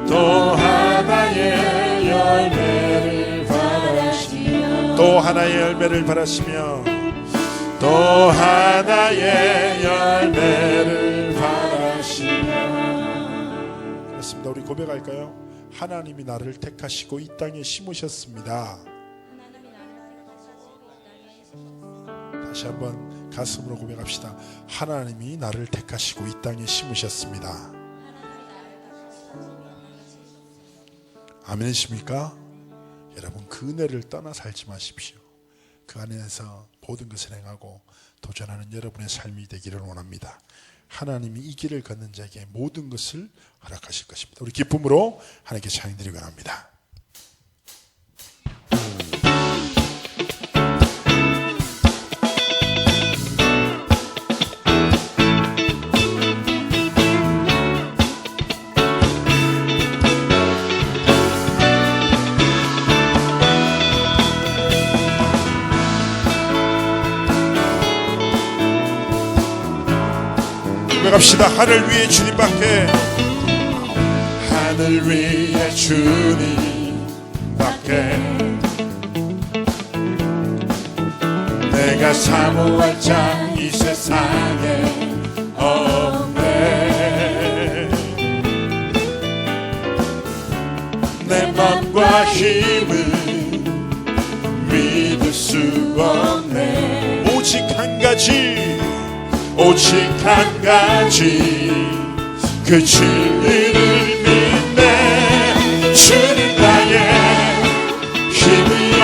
또 하나의 열매를 바라시며 또 하나의 열매를 바라시며 또 하나의 열매를 바라시며. 그렇습니다. 우리 고백할까요? 하나님이 나를 택하시고 이 땅에 심으셨습니다. 다시 한번 가슴으로 고백합시다. 하나님이 나를 택하시고 이 땅에 심으셨습니다. 아멘이십니까? 여러분, 그 은혜를 떠나 살지 마십시오. 그 안에서 모든 것을 행하고 도전하는 여러분의 삶이 되기를 원합니다. 하나님이 이 길을 걷는 자에게 모든 것을 허락하실 것입니다. 우리 기쁨으로 하나님께 찬양드리기 원합니다. 고백합시다. 하늘 위에 주님밖에, 하늘 하늘 위에 주님밖에 내가 사모할 자 이 세상에 없네. 내 맘과 힘은 믿을 수 없네. 오직 한 가지, 오직 한 가지 그 진리를 믿네. 주는 나의 힘이요,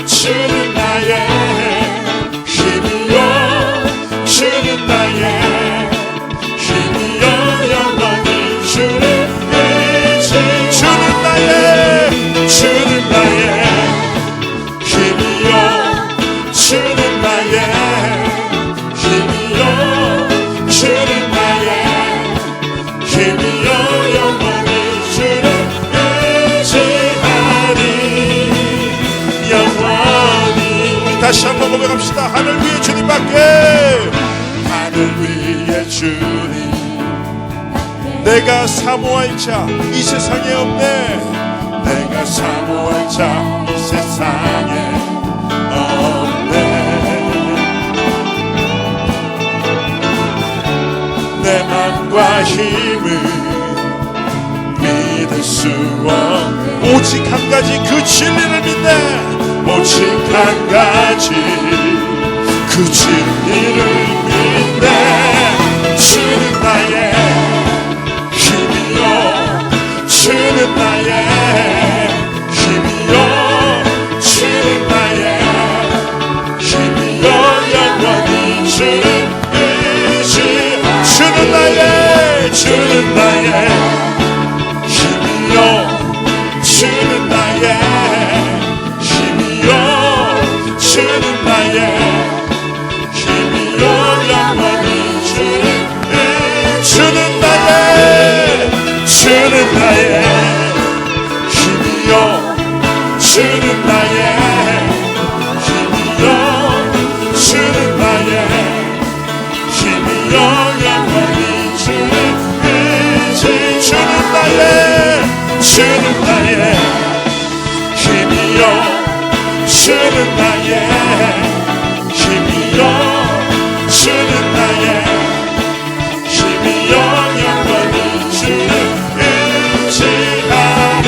주는 나의 힘이요, 주는 나의 힘이요, 영원히 주를 의지. 주는 나의 힘이요, 주는 나의 힘이요, 주는 나의 힘이요, 영원히 주를 의지하리. 영원히. 다시 한번 고백합시다. 하늘 위에 주님밖에, 하늘 위에 주님 내가 사모할 자 이 세상에 없네. 내가 사모할 자 이 세상에 없네. 내 맘과 힘을 믿을 수 없네. 오직 한 가지 그 진리를 믿네. 오직 한 가지 그 진리를 믿네. 주는 나의 힘이요, 주는 나의 힘이요, 주는 나의 힘이요, 영원히 주를 의지. 주는 나의 힘이요, 주는 나의 힘이요, 주는 나의 힘이요, 영원히 주를 의지. 주는 나의 힘이요, 주는 나의 힘이요, 주는 나의 힘이요, 영원히 주를 의지. 주는 나의 힘이요, 주는 나의 힘이요, 주는 나의 힘이요, 영원히 주를 의지하리.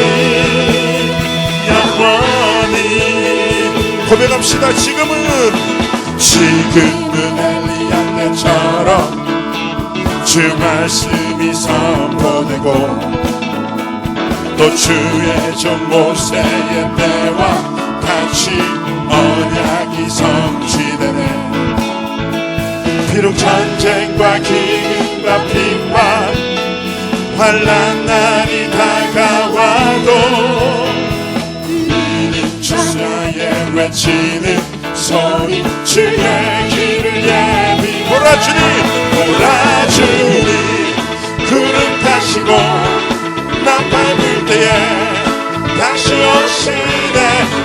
영원히. 고백합시다. 지금은 엘리야 때처럼 주 말씀이 선포되고 또 주의 종 모세의 때와 같이 언약이 성취되네. 비록 전쟁과 기근과 핍박 환난 날이 다가와도 우리는 주사에 외치는 소리 주의 길을 예비. 몰아주니 구름 타시고 나팔 불 때에 다시 오시네.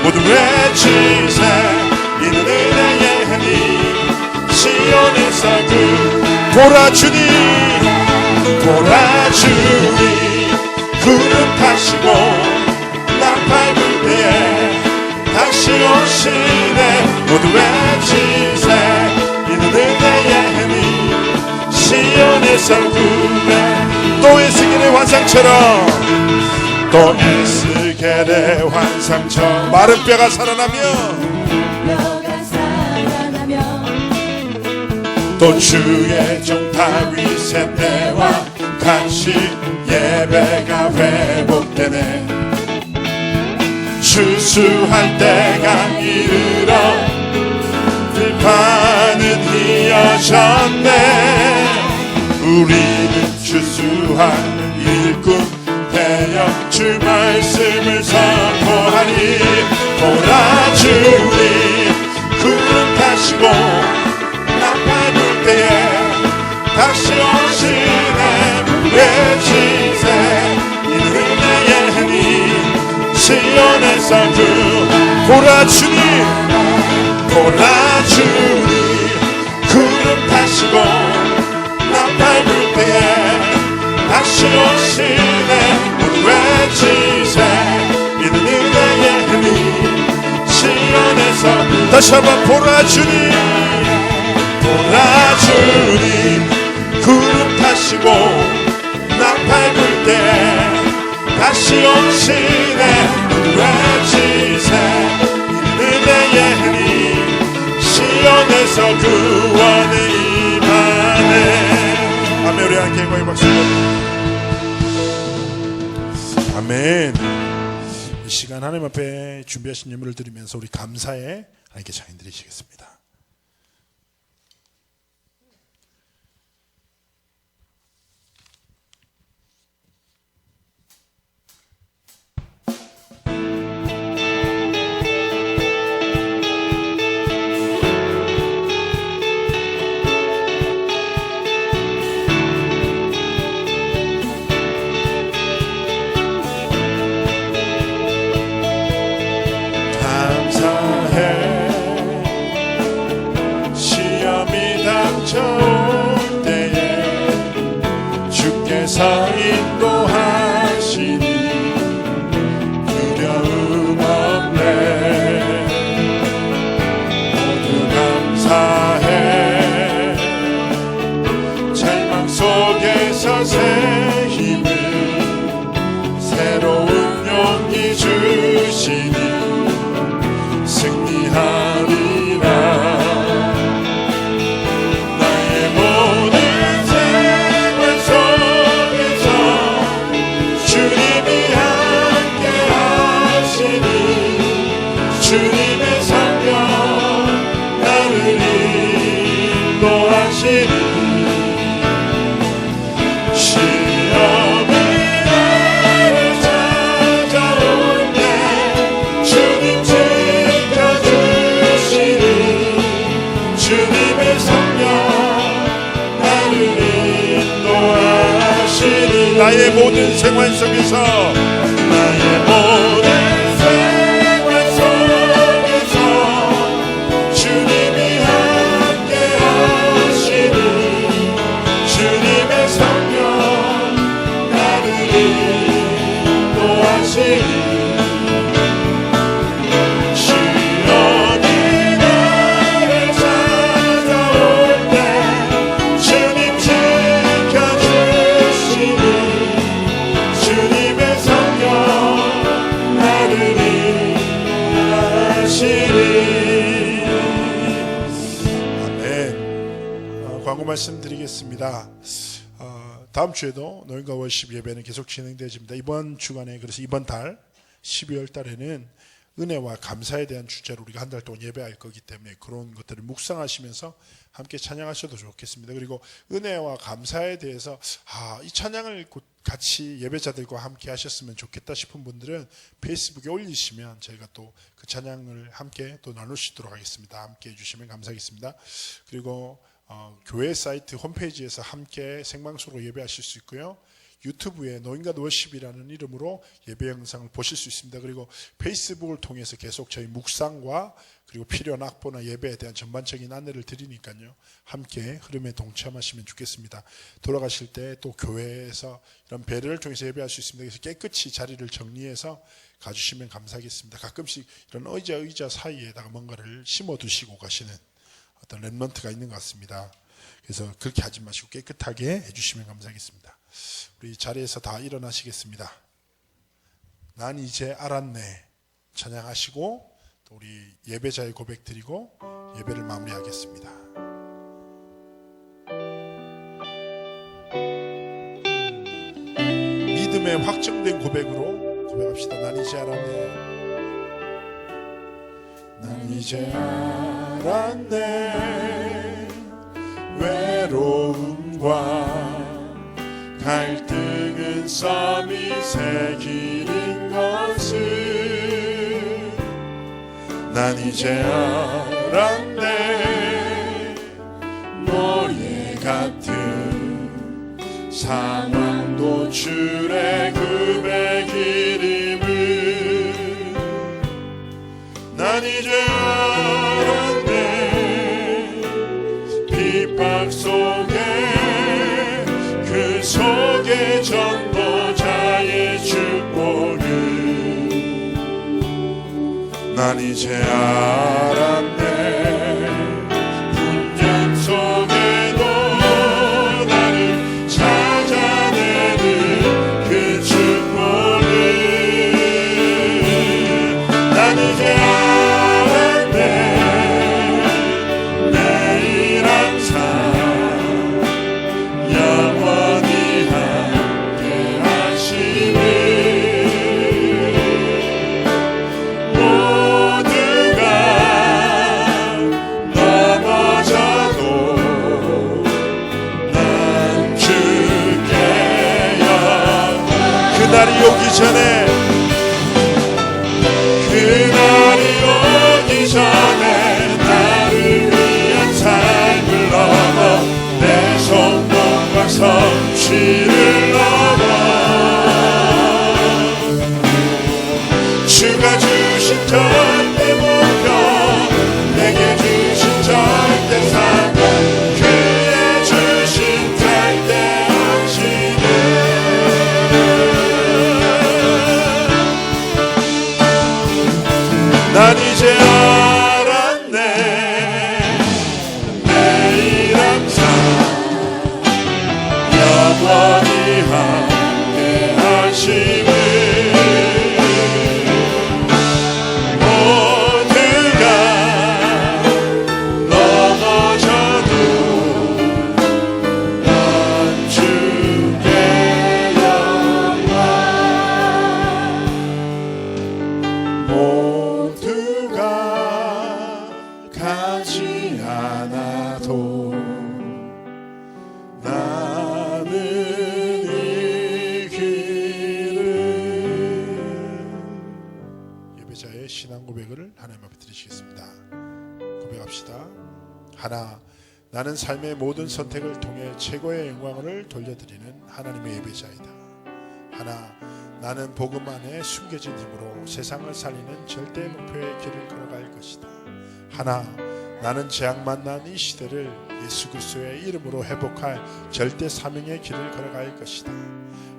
모두 외치세. 이는 은혜의 힘이 시온에서 돌아주니 구름 타시고 나팔 불 때에 다시 오시네. 모두 외치세. 이는 은혜의 힘이 시온에서 구해. 또 에스겔의 환상처럼, 또 에스겔의 환상처럼 마른 뼈가 살아나며 또 주의 종 다윗의 때와 같이 예배가 회복되네. 추수할 때가 이르러 들판은 휘어졌네. 우리는 추수하는 일꾼 되어 주 말씀을 선포하니. 돌아주니 구름 타시고 나팔 불 때에 다시 오시네. 외치세. 이는 은혜의 힘이 시온에서 돌아주니 구름 타시고 나팔 불 때에 다시 오시네. 다시 한번 보라 주님, 보라 주님 구름 타시고 나팔 불 때 다시 오시네. 외치세 은혜의 힘이 시온에서 구원의 임하네. 아멘. 우리 함께 고의 박수. 아멘. 이 시간 하나님 앞에 준비하신 예물을 드리면서 우리 감사에 하나님께 찬양 드리시겠습니다. 올 때에 주께서 인도하시니 두려움 없네. 모두 감사해. 절망 속에서 새 힘을 새로운 용기 주시니 승리하리라. 주님의 성령 나를 인도하시니 시험이 나를 찾아올 때 주님 지켜주시니 주님의 성령 나를 인도하시니 나의 모든 생활 속에서 나의 모든 말씀드리겠습니다. 다음 주에도 노인과 월십 예배는 계속 진행되어집니다. 이번 주간에, 그래서 이번 달 12월 달에는 은혜와 감사에 대한 주제로 우리가 한 달 동안 예배할 거기 때문에 그런 것들을 묵상하시면서 함께 찬양하셔도 좋겠습니다. 그리고 은혜와 감사에 대해서 이 찬양을 같이 예배자들과 함께 하셨으면 좋겠다 싶은 분들은 페이스북에 올리시면 저희가 또 그 찬양을 함께 또 나누시도록 하겠습니다. 함께 해주시면 감사하겠습니다. 그리고 교회 사이트 홈페이지에서 함께 생방송으로 예배하실 수 있고요. 유튜브에 노인갓 워십이라는 이름으로 예배 영상을 보실 수 있습니다. 그리고 페이스북을 통해서 계속 저희 묵상과 그리고 필요한 악보나 예배에 대한 전반적인 안내를 드리니까요. 함께 흐름에 동참하시면 좋겠습니다. 돌아가실 때 또 교회에서 이런 배려를 통해서 예배할 수 있습니다. 그래서 깨끗이 자리를 정리해서 가주시면 감사하겠습니다. 가끔씩 이런 의자 사이에다가 뭔가를 심어두시고 가시는 어떤 랩런트가 있는 것 같습니다. 그래서 그렇게 하지 마시고 깨끗하게 해주시면 감사하겠습니다. 우리 자리에서 다 일어나시겠습니다. 난 이제 알았네 찬양하시고 또 우리 예배자의 고백 드리고 예배를 마무리하겠습니다. 믿음의 확정된 고백으로 고백합시다. 난 이제 알았네. 난 이제 알았네. 외로움과 갈등은 썸이 새기는 것을 난 이제 알았네. 노예 같은 상황 도출의 그의 기림을 난 이제 알았네. 핍박 속에 그 속에 전도자의 축복을 난 이제 알았네. 그날이 오기 전에 나를 위한 삶을 넘어 내 손목과 성취를 넘어 주가 주신 절대 목표 내게 주신 절대 사명 그의 주신 절대 확신을 난 이제 알았네 내일 항상 영원히 함께 하심을 모두가 넘어져도 난 주께 영광 모두가 가지 않아도 나는 이 길을 예배자의 신앙 고백을 하나님 앞에 드리시겠습니다. 고백합시다. 하나, 나는 삶의 모든 선택을 통해 최고의 영광을 돌려드리는 하나님의 예배자이다. 하나, 나는 복음 안에 숨겨진 힘으로 세상을 살리는 절대 목표의 길을 걸어갈 것이다. 하나, 나는 재앙 만난 이 시대를 예수 그리스도의 이름으로 회복할 절대 사명의 길을 걸어갈 것이다.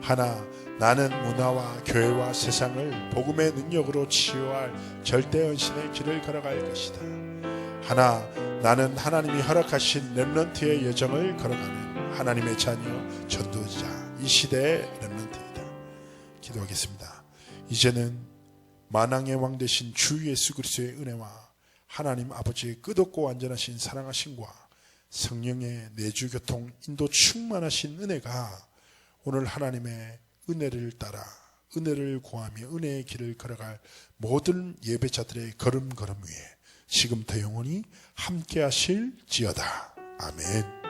하나, 나는 문화와 교회와 세상을 복음의 능력으로 치유할 절대 헌신의 길을 걸어갈 것이다. 하나, 나는 하나님이 허락하신 렘넌트의 여정을 걸어가는 하나님의 자녀 전도자 이 시대의 렘넌트이다. 기도하겠습니다. 이제는 만왕의 왕 되신 주 예수 그리스도의 은혜와 하나님 아버지의 끝없고 완전하신 사랑하심과 성령의 내주교통 인도 충만하신 은혜가 오늘 하나님의 은혜를 따라 은혜를 구하며 은혜의 길을 걸어갈 모든 예배자들의 걸음걸음 위에 지금부터 영원히 함께 하실지어다. 아멘.